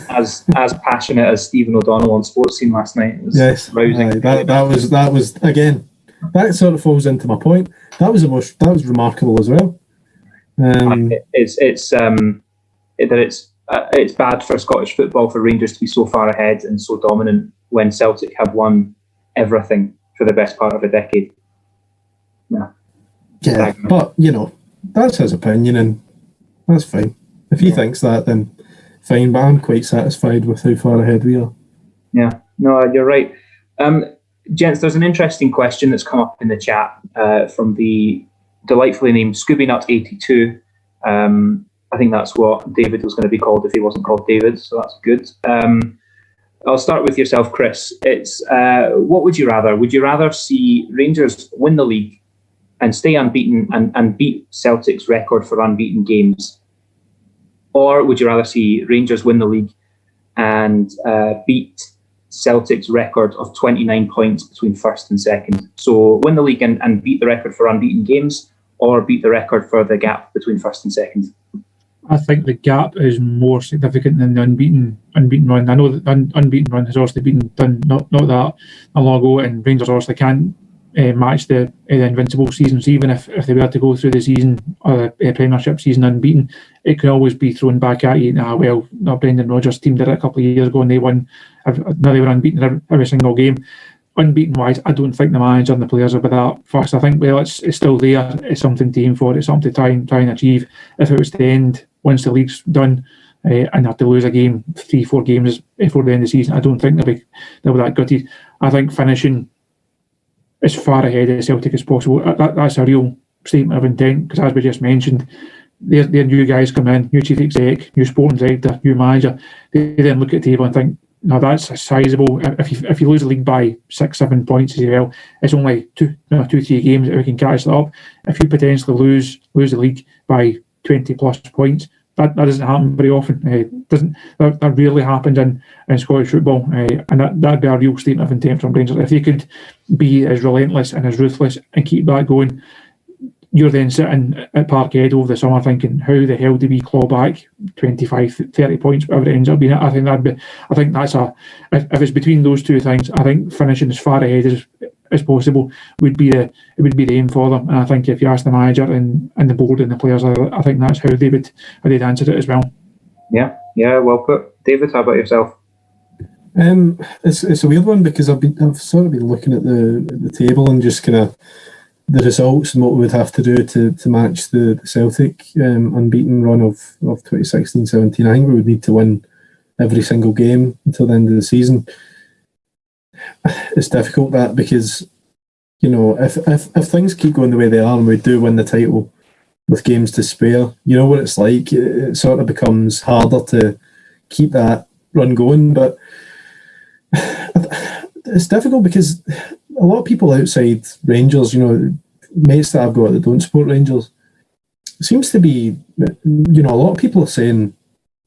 As passionate as Stephen O'Donnell on Sports Scene last night. It was rousing. That was again. That sort of falls into my point. That was remarkable as well. It's bad for Scottish football for Rangers to be so far ahead and so dominant when Celtic have won everything for the best part of a decade. Yeah, but that's his opinion, and that's fine. If he thinks that, then fine. But I'm quite satisfied with how far ahead we are. Yeah, no, you're right. Gents, there's an interesting question that's come up in the chat from the delightfully named ScoobyNut82. I think that's what David was going to be called if he wasn't called David, so that's good. I'll start with yourself, Chris. It's what would you rather? Would you rather see Rangers win the league and stay unbeaten and beat Celtic's record for unbeaten games? Or would you rather see Rangers win the league and beat Celtic's record of 29 points between first and second? So win the league and beat the record for unbeaten games, or beat the record for the gap between first and second? I think the gap is more significant than the unbeaten run. I know that the unbeaten run has obviously been done not that long ago, and Rangers obviously can't match the invincible seasons. Even if they were to go through the season or the Premiership season unbeaten, it can always be thrown back at you. Brendan Rodgers' team did it a couple of years ago and they won. Now they were unbeaten every single game. Unbeaten wise, I don't think the manager and the players will be that fast. I think it's still there. It's something to aim for. It's something to try and achieve. If it was to end once the league's done and have to lose a game, 3-4 games before the end of the season, I don't think they'll be that gutted. I think finishing as far ahead of Celtic as possible. That's a real statement of intent, because as we just mentioned, their new guys come in, new chief exec, new sporting director, new manager. They then look at the table and think, no, that's a sizable. If you lose the league by 6-7 points as well, it's only 2-3 games that we can catch that up. If you potentially lose the league by 20 plus points, that doesn't happen very often. That rarely happens in Scottish football, and that'd be a real statement of intent from Rangers. If they could be as relentless and as ruthless and keep that going, you're then sitting at Parkhead over the summer thinking, how the hell do we claw back 25, 30 points, whatever it ends up being? I think that's if it's between those two things, I think finishing as far ahead as possible would be the aim for them. And I think if you ask the manager and the board and the players, I think that's how they'd answer it as well. Yeah, well put. David, how about yourself? It's a weird one, because I've sort of been looking at the table and just kind of the results and what we would have to do to match the Celtic unbeaten run of 2016-17. I think we would need to win every single game until the end of the season. It's difficult, that, because if things keep going the way they are and we do win the title with games to spare, you know what it's like. It sort of becomes harder to keep that run going. But it's difficult because a lot of people outside Rangers, mates that I've got that don't support Rangers, it seems to be, a lot of people are saying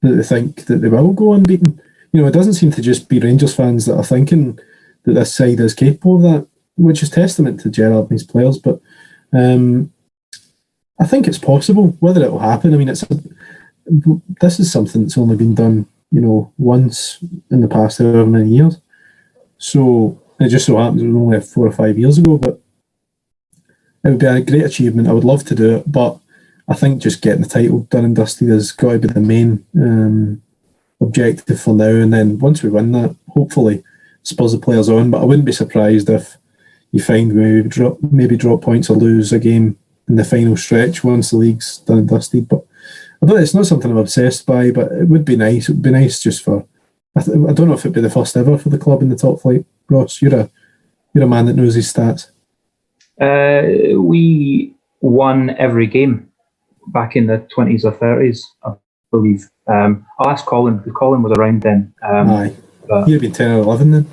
that they think that they will go unbeaten. It doesn't seem to just be Rangers fans that are thinking that this side is capable of that, which is testament to Gerrard and his players. But I think it's possible. Whether it will happen, this is something that's only been done, once in the past however many years. So it just so happens it was only 4 or 5 years ago, but it would be a great achievement. I would love to do it, but I think just getting the title done and dusted has got to be the main objective for now. And then once we win that, hopefully spurs the players on. But I wouldn't be surprised if you find maybe drop points or lose a game in the final stretch once the league's done and dusted. But it's not something I'm obsessed by, but it would be nice. It would be nice just for. I don't know if it'd be the first ever for the club in the top flight. Ross, you're a man that knows his stats. We won every game back in the 20s or 30s, I believe. I'll ask Colin, because Colin was around then. Aye. You'd have been 10 or 11 then.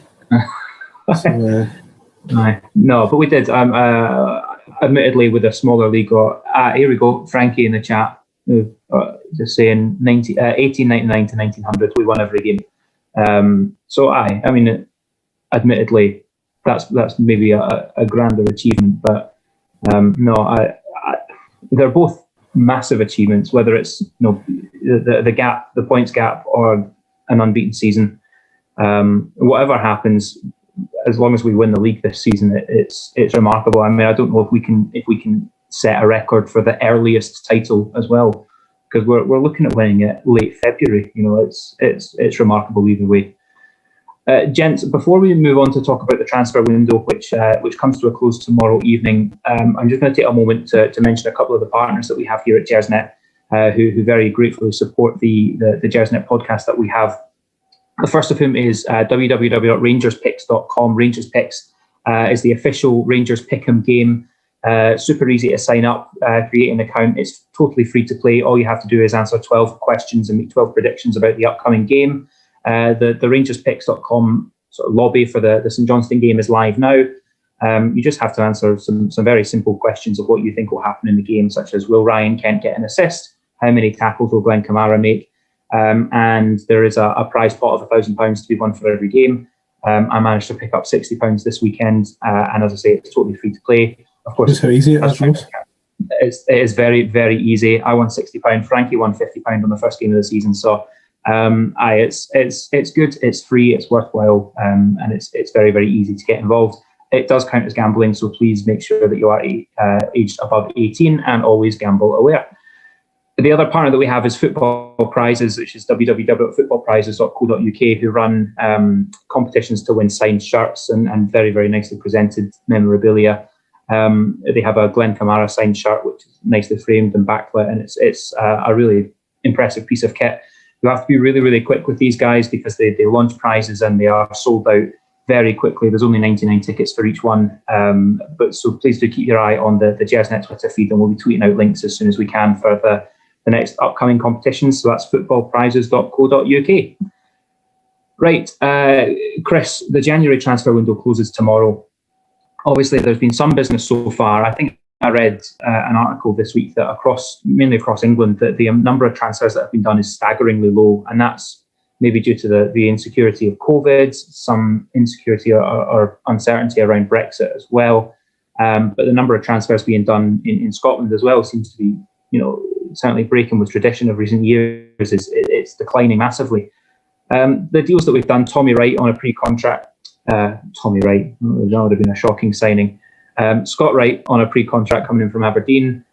Aye. No, but we did. Admittedly, with a smaller league. Here we go, Frankie in the chat, just saying 1899 to 1900, we won every game. Admittedly, that's maybe a grander achievement, but no, they're both massive achievements. Whether it's the gap, the points gap, or an unbeaten season, whatever happens, as long as we win the league this season, it's remarkable. I don't know if we can set a record for the earliest title as well, because we're looking at winning it late February. It's remarkable either way. Gents, before we move on to talk about the transfer window, which comes to a close tomorrow evening, I'm just going to take a moment to mention a couple of the partners that we have here at Gersnet, who very gratefully support the Gersnet podcast that we have. The first of whom is www.rangerspicks.com. Rangers Picks is the official Rangers Pick'em game. Super easy to sign up, create an account. It's totally free to play. All you have to do is answer 12 questions and make 12 predictions about the upcoming game. The rangerspicks.com sort of lobby for the St Johnstone game is live now. You just have to answer some very simple questions of what you think will happen in the game, such as, will Ryan Kent get an assist? How many tackles will Glenn Kamara make? And there is a prize pot of £1,000 to be won for every game. I managed to pick up £60 this weekend, and as I say, it's totally free to play. Of course, just how easy it is, Ross. it is very, very easy. I won £60. Frankie won £50 on the first game of the season. So it's good, it's free, it's worthwhile, and it's very, very easy to get involved. It does count as gambling, so please make sure that you are aged above 18 and always gamble aware. The other partner that we have is Football Prizes, which is www.footballprizes.co.uk, who run competitions to win signed shirts and very, very nicely presented memorabilia. They have a Glenn Kamara signed shirt, which is nicely framed and backlit, and it's a really impressive piece of kit. You have to be really, really quick with these guys because they launch prizes and they are sold out very quickly. There's only 99 tickets for each one. But so please do keep your eye on the Gersnet Twitter feed, and we'll be tweeting out links as soon as we can for the next upcoming competitions. So that's footballprizes.co.uk. Right, Chris, the January transfer window closes tomorrow. Obviously, there's been some business so far. I think I read an article this week that mainly across England, that the number of transfers that have been done is staggeringly low, and that's maybe due to the insecurity of COVID, some insecurity or uncertainty around Brexit as well. But the number of transfers being done in Scotland as well seems to be, certainly breaking with tradition of recent years. It's declining massively. The deals that we've done, Tommy Wright on a pre-contract. Tommy Wright, that would have been a shocking signing. Scott Wright on a pre-contract coming in from Aberdeen.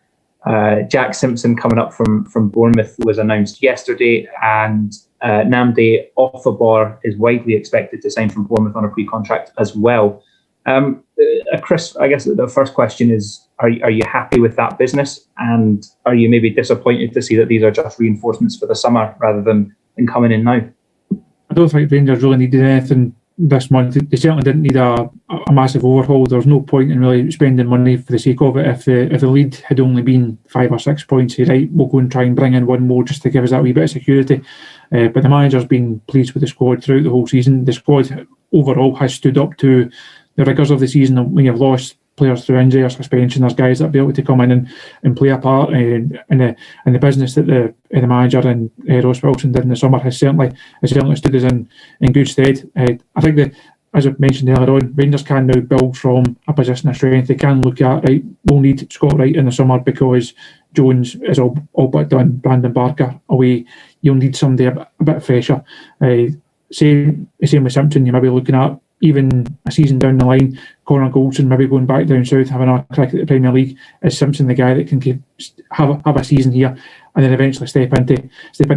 Jack Simpson coming up from Bournemouth was announced yesterday, and Namde Ofabor is widely expected to sign from Bournemouth on a pre-contract as well. Chris, I guess the first question is, are you happy with that business, and are you maybe disappointed to see that these are just reinforcements for the summer rather than coming in now? I don't think Rangers really needed anything this month. They certainly didn't need a massive overhaul. There was no point in really spending money for the sake of it. If the lead had only been 5 or 6 points, right, we'll go and try and bring in one more just to give us that wee bit of security. But the manager's been pleased with the squad throughout the whole season. The squad overall has stood up to the rigours of the season. When you've lost players through injury or suspension, there's guys that be able to come in and play a part in the business that the manager and Ross Wilson did in the summer has certainly stood us in good stead. I think that, as I mentioned earlier on, Rangers can now build from a position of strength. They can look at, right, we'll need Scott Wright in the summer because Jones is all but done. Brandon Barker away, you'll need somebody a bit fresher. Same with Simpson. You might be looking at, even a season down the line, Conor Goldson maybe going back down south, having a crack at the Premier League. Is Simpson the guy that can have a season here and then eventually step into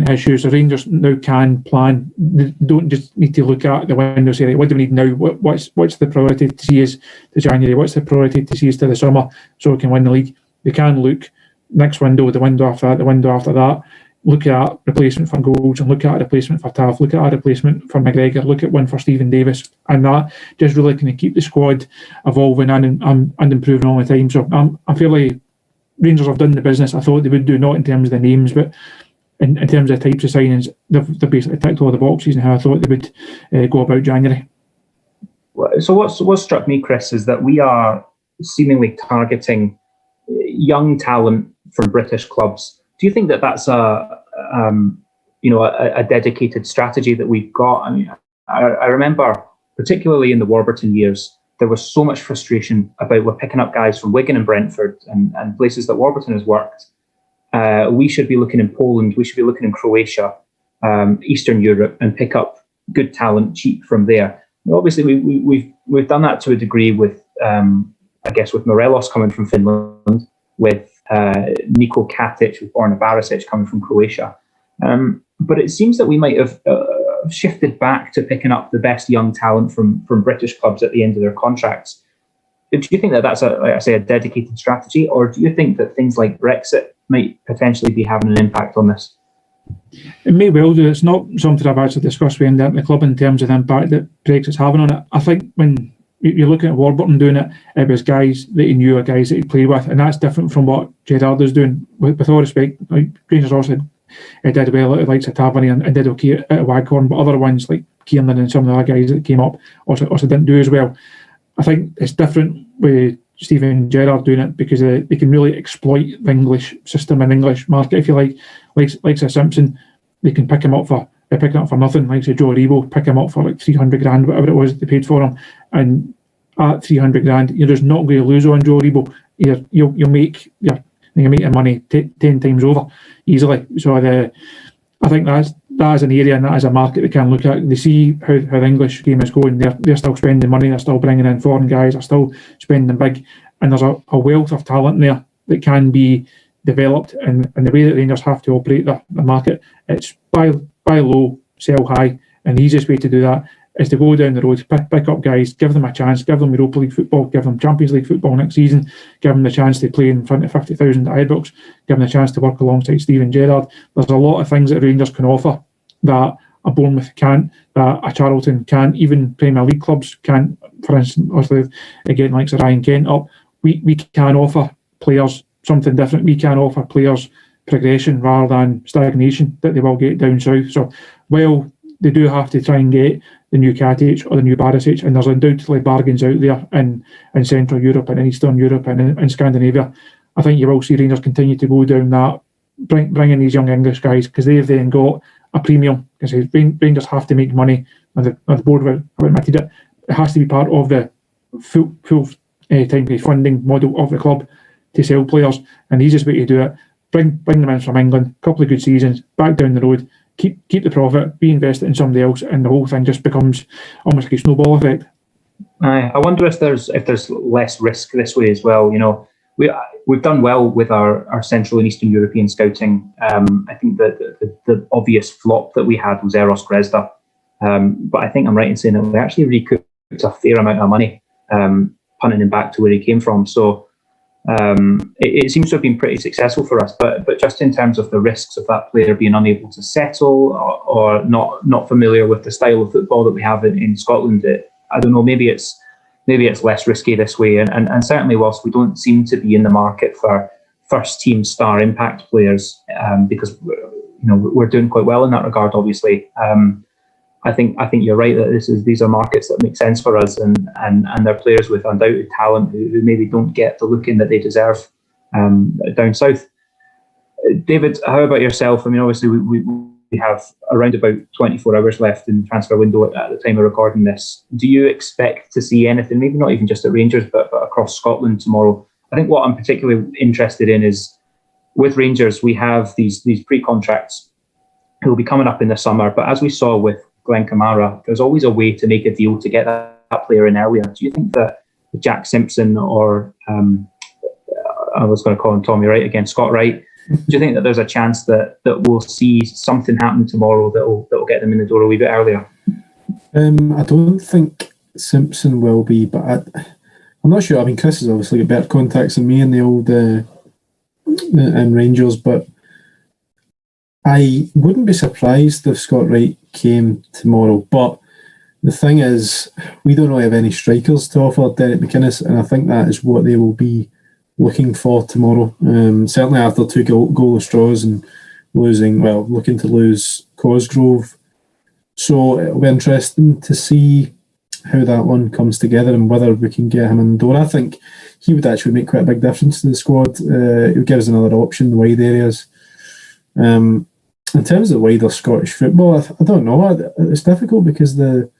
his shoes? So Rangers now can plan. They don't just need to look at the window and say, what do we need now? What's the priority to see us to January? What's the priority to see us to the summer so we can win the league? They can look next window, the window after that, the window after that. Look at replacement for Goldson, look at a replacement for Tav, look at a replacement for McGregor, look at one for Stephen Davis, and that just really can keep the squad evolving and improving all the time. So I'm fairly, Rangers have done the business I thought they would do, not in terms of the names, but in terms of the types of signings. They've basically ticked all the boxes and how I thought they would go about January. So what struck me, Chris, is that we are seemingly targeting young talent from British clubs. Do you think that that's a dedicated strategy that we've got? I mean, I remember, particularly in the Warburton years, there was so much frustration about we're picking up guys from Wigan and Brentford and places that Warburton has worked. We should be looking in Poland, we should be looking in Croatia, Eastern Europe, and pick up good talent cheap from there. Now, obviously, we've done that to a degree with, with Morelos coming from Finland, with Niko Katic, with Borna Barisic coming from Croatia. But it seems that we might have shifted back to picking up the best young talent from British clubs at the end of their contracts. Do you think that that's a dedicated strategy, or do you think that things like Brexit might potentially be having an impact on this? It may well do. It's not something I've actually discussed with the club in terms of the impact that Brexit's having on it. I think when you're looking at Warburton doing it, it was guys that he knew, or guys that he played with, and that's different from what Gerrard is doing. With all respect, like Rangers also did well at the likes of Tavernier and did okay at Waghorn, but other ones like Kiernan and some of the other guys that came up also didn't do as well. I think it's different with Steven Gerrard doing it because they can really exploit the English system and English market, if you like. Like Simpson, they can pick him up for nothing. Like say Joe Rebo, pick him up for like 300 grand, whatever it was they paid for him. And at 300 grand, you're just not going to lose on Joe Rebo. You'll make your and you're making money 10 times over easily. So I think that is an area and that is a market they can look at. They see how the English game is going. They're still spending money. They're still bringing in foreign guys. They're still spending big, and there's a wealth of talent there that can be developed. And the way that Rangers have to operate the market, it's buy low, sell high, and the easiest way to do that is to go down the road, pick up guys, give them a chance, give them Europa League football, give them Champions League football next season, give them the chance to play in front of 50,000 at Ibrox, give them the chance to work alongside Steven Gerrard. There's a lot of things that Rangers can offer that a Bournemouth can't, that a Charlton can't, even Premier League clubs can't. For instance, obviously, again, like Sir Ryan Kent up, we can offer players something different. We can offer players progression rather than stagnation that they will get down south. So, well, they do have to try and get the new Katic or the new Barisic, and there's undoubtedly bargains out there in Central Europe and in Eastern Europe and in Scandinavia. I think you will see Rangers continue to go down that, bring in these young English guys, because they've then got a premium. Because Rangers have to make money, and the board have admitted it. It has to be part of the full time funding model of the club to sell players, and the easiest way to do it, bring them in from England, a couple of good seasons, back down the road, keep the profit, reinvest it in somebody else, and the whole thing just becomes almost like a snowball effect. I wonder if there's less risk this way as well. You know, we've done well with our Central and Eastern European scouting. I think that the obvious flop that we had was Eros Grezda, but I think I'm right in saying that we actually recouped a fair amount of money, punting him back to where he came from. So it seems to have been pretty successful for us, but just in terms of the risks of that player being unable to settle or not familiar with the style of football that we have in Scotland, I don't know, maybe it's less risky this way, and certainly whilst we don't seem to be in the market for first team star impact players, because we're doing quite well in that regard, obviously. I think you're right that these are markets that make sense for us, and they're players with undoubted talent who maybe don't get the look in that they deserve down south. David, how about yourself? I mean, obviously we have around about 24 hours left in the transfer window at the time of recording this. Do you expect to see anything, maybe not even just at Rangers, but across Scotland tomorrow? I think what I'm particularly interested in is, with Rangers, we have these pre-contracts who will be coming up in the summer, but as we saw with Glenn Kamara, there's always a way to make a deal to get that player in earlier. Do you think that Jack Simpson or I was going to call him Tommy Wright again, Scott Wright, do you think that there's a chance that we'll see something happen tomorrow that will get them in the door a wee bit earlier? I don't think Simpson will be, but I'm not sure. I mean, Chris has obviously got better contacts than me in the old in Rangers, but I wouldn't be surprised if Scott Wright came tomorrow. But the thing is, we don't really have any strikers to offer Derek McInnes, and I think that is what they will be looking for tomorrow. Certainly after two goalless draws and looking to lose Cosgrove. So it'll be interesting to see how that one comes together and whether we can get him in the door. I think he would actually make quite a big difference to the squad. It would give us another option in the wide areas. In terms of wider Scottish football, I don't know. It's difficult because the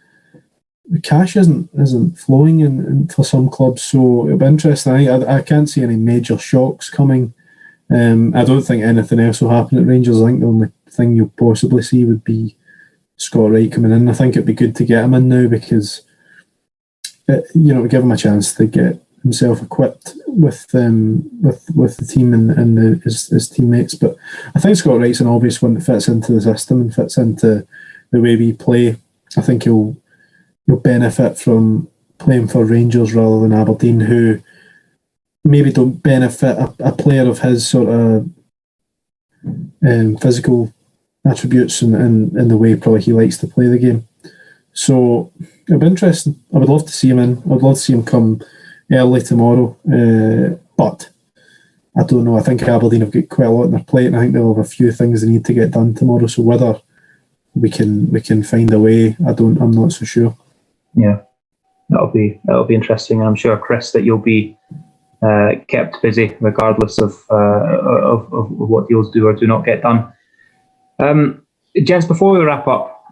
cash isn't flowing in for some clubs, so it'll be interesting. I can't see any major shocks coming. I don't think anything else will happen at Rangers. I think the only thing you'll possibly see would be Scott Wright coming in. I think it'd be good to get him in now because we give him a chance to get himself equipped with the team and his teammates. But I think Scott Wright's an obvious one that fits into the system and fits into the way we play. I think he'll benefit from playing for Rangers rather than Aberdeen, who maybe don't benefit a player of his sort of physical attributes and the way probably he likes to play the game. So it'll be interesting. I would love to see him in. I'd love to see him come early tomorrow, but I don't know. I think Aberdeen have got quite a lot on their plate, and I think they'll have a few things they need to get done tomorrow. So whether we can find a way, I'm not so sure. Yeah, that'll be interesting. I'm sure, Chris, that you'll be kept busy regardless of what deals do or do not get done. Gents, before we wrap up,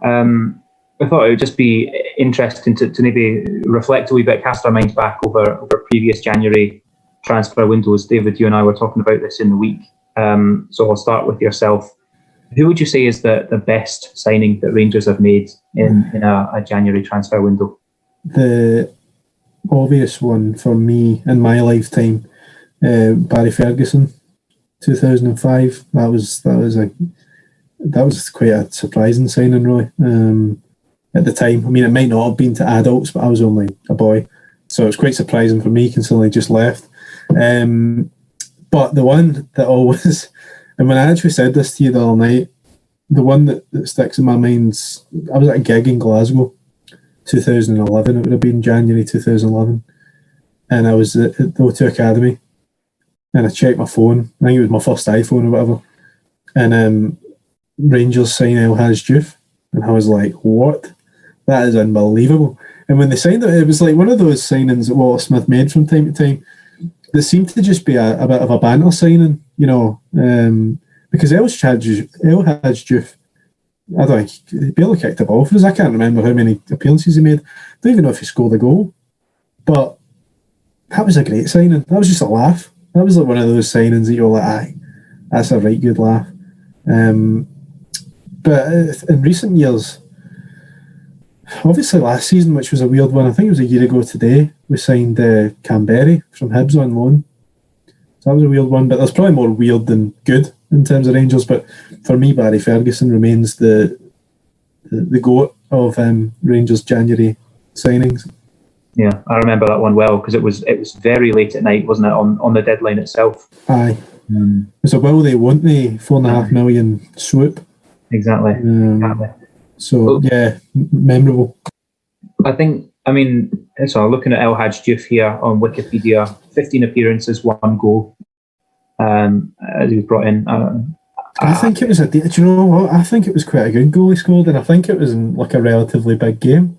I thought it would just be interesting to maybe reflect a wee bit, cast our minds back over previous January. transfer windows. David, you and I were talking about this in the week. So I'll start with yourself. Who would you say is the best signing that Rangers have made in a January transfer window? The obvious one for me in my lifetime, Barry Ferguson, 2005. That was quite a surprising signing, really. At the time, I mean, it might not have been to adults, but I was only a boy, so it was quite surprising for me considering I just left. But the one that always, and when I actually said this to you the other night, the one that sticks in my mind's, I was at a gig in Glasgow, 2011. It would have been January 2011, and I was at the O2 Academy, and I checked my phone. I think it was my first iPhone or whatever, and Rangers sign El Hadj Diouf, and I was like, "What? That is unbelievable!" And when they signed it, it was like one of those signings that Walter Smith made from time to time. There seemed to just be a bit of a banter signing, you know, because El Hadj Diouf, I don't think he barely kicked the ball for us. I can't remember how many appearances he made. I don't even know if he scored a goal. But that was a great signing. That was just a laugh. That was like one of those signings that you're like, aye, that's a right good laugh. But in recent years, obviously last season, which was a weird one, I think it was a year ago today, we signed Canberra from Hibs on loan. So that was a weird one, but there's probably more weird than good in terms of Rangers. But for me, Barry Ferguson remains the GOAT of Rangers January signings. Yeah, I remember that one well because it was very late at night, wasn't it, on the deadline itself? Aye. It was a will they, won't they, $4.5 million swoop. Exactly. So, yeah, memorable. So looking at El Hadj Diouf here on Wikipedia, 15 appearances, 1 goal. As he was brought in. I think it was do you know what? I think it was quite a good goal he scored, and I think it was in like a relatively big game.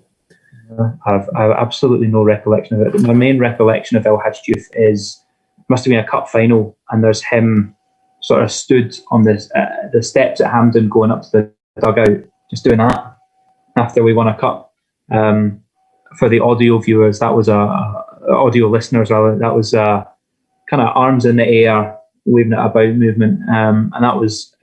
I have absolutely no recollection of it. My main recollection of El Hadj Diouf must have been a cup final, and there's him sort of stood on the steps at Hampden going up to the dugout, just doing that after we won a cup. For the audio viewers, that was audio listeners rather, that was kind of arms in the air, waving it about movement, and that was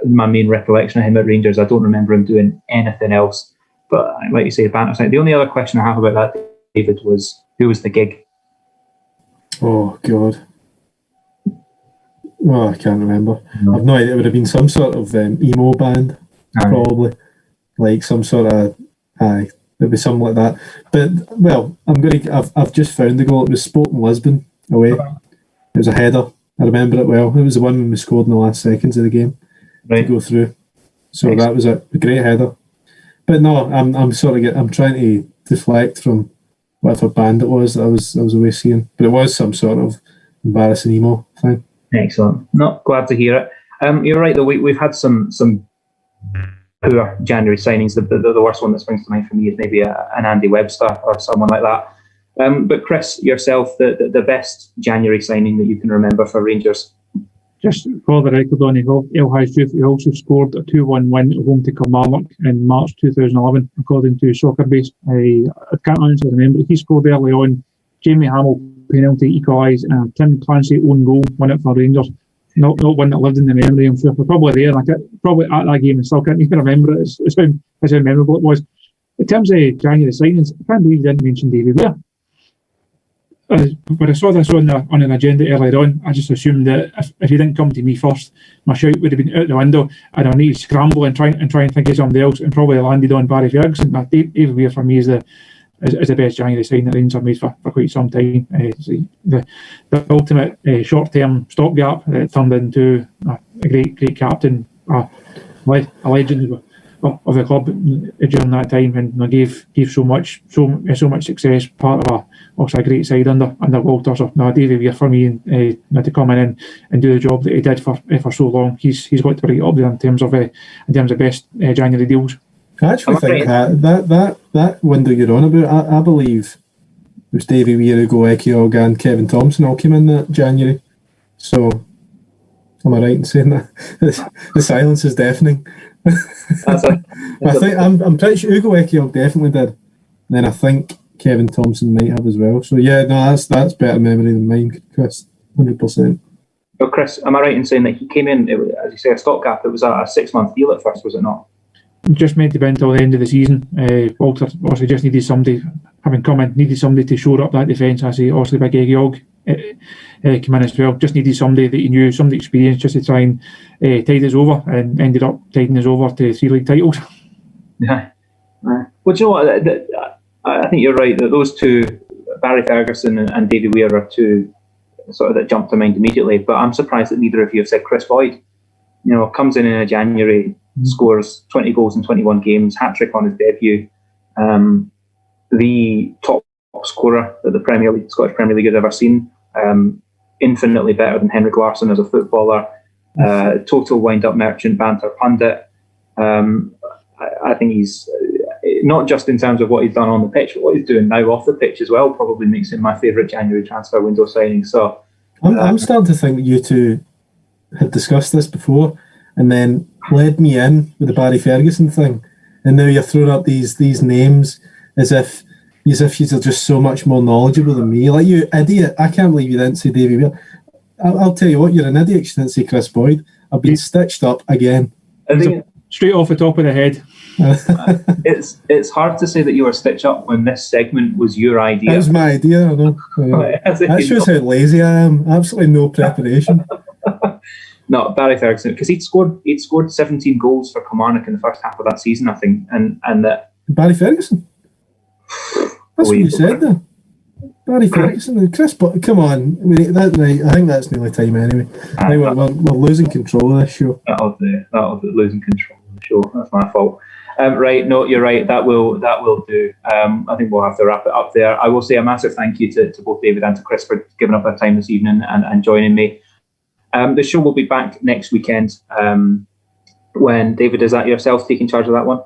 my main recollection of him at Rangers. I don't remember him doing anything else. But like you say, banter sign. The only other question I have about that, David, was who was the gig? Oh God. Oh, I can't remember. No. I've no idea. It would have been some sort of emo band, probably, like some sort of. Aye, it'd be something like that. But well, I've just found the goal. It was Sporting Lisbon away. It was a header. I remember it well. It was the one when we scored in the last seconds of the game to go through. So that was a great header. But no, I'm trying to deflect from whatever band it was that I was away seeing. But it was some sort of embarrassing emo thing. Excellent. No, glad to hear it. You're right though. We've had some poor January signings. The worst one that springs to mind for me is maybe an Andy Webster or someone like that. But Chris, yourself, the best January signing that you can remember for Rangers? Just for the record on El Hadj Diouf, he also scored a 2-1 win at home to Kilmarnock in March 2011, according to Soccerbase. I can't honestly remember. He scored early on. Jamie Hamill penalty equalised, and Tim Clancy own goal won it for Rangers. Not one that lived in the memory. I'm sure we're probably there. Probably at that game and still can't even remember it. It's how memorable it was. In terms of January signings, I can't believe you didn't mention Davy Blair. When I saw this on an agenda earlier on, I just assumed that if he didn't come to me first, my shout would have been out the window, and I need to scramble and try and think of somebody else, and probably landed on Barry Ferguson. David Weir for me is the best January signing that Rangers have made for quite some time. The ultimate short-term stopgap that turned into a great captain, a legend of the club during that time, and gave so much success. Part of also a great side under Walter. So Davy Weir for me, to come in and do the job that he did for so long. He's got to be up there in terms of best January deals. I actually think that window you're on about, I believe it was Davy Weir, Ugo Ekiog and Kevin Thompson all came in that January. So am I right in saying that? The silence is deafening. I'm pretty sure Ugo Ekiog definitely did. And then I think Kevin Thompson might have as well. So yeah, no, that's better memory than mine, Chris, 100%. Well, Chris, am I right in saying that he came in, as you say, a stopgap? It was a 6-month deal at first, was it not? Just meant to be until the end of the season. Walter obviously just needed somebody, having come in, needed somebody to shore up that defence. I say, obviously, Big Eggy Og came in as well. Just needed somebody that he knew, somebody experienced, just to try and tide us over, and ended up tiding us over to 3 league titles. Yeah. Well, do you know what? I think you're right that those two, Barry Ferguson and Davy Weir, are two sort of that jumped to mind immediately. But I'm surprised that neither of you have said Chris Boyd. You know, comes in a January, scores 20 goals in 21 games, hat-trick on his debut. The top scorer that the Scottish Premier League has ever seen. Infinitely better than Henrik Larsson as a footballer. Total wind-up merchant, banter pundit. I think he's, not just in terms of what he's done on the pitch, but what he's doing now off the pitch as well probably makes him my favourite January transfer window signing. So I'm starting to think that you two had discussed this before and then led me in with the Barry Ferguson thing, and now you're throwing up these names as if you're just so much more knowledgeable than me. Like, you idiot, I can't believe you didn't say Davy Weir. I'll tell you what, you're an idiot, you didn't say Chris Boyd. I've been stitched up again. I think straight off the top of the head. It's hard to say that you were stitched up when this segment was your idea. That was my idea, I know. That shows how lazy I am. Absolutely no preparation. No, Barry Ferguson, because he'd scored 17 goals for Kilmarnock in the first half of that season, I think, and that Barry Ferguson. That's what you said there. Barry Ferguson, Chris, but come on, I think that's nearly time anyway. I think we're losing control of this show. That'll be losing control of the show. That's my fault. Right, no, you're right. That will do. I think we'll have to wrap it up there. I will say a massive thank you to both David and to Chris for giving up their time this evening and joining me. The show will be back next weekend. When David, is that yourself taking charge of that one?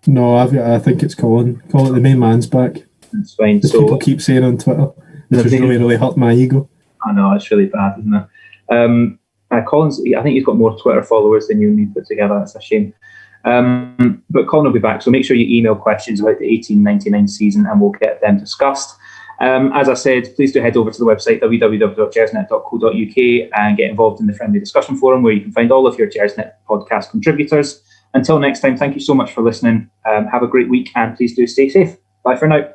No, I think it's Colin. The main man's back. That's fine. As people keep saying on Twitter, which has really hurt my ego. I know, it's really bad, isn't it? Colin's, I think he's got more Twitter followers than you and me put together. That's a shame. But Colin will be back, so make sure you email questions about the 1899 season and we'll get them discussed. As I said, please do head over to the website www.gersnet.co.uk and get involved in the friendly discussion forum where you can find all of your Gersnet podcast contributors. Until next time, thank you so much for listening. Have a great week and please do stay safe. Bye for now.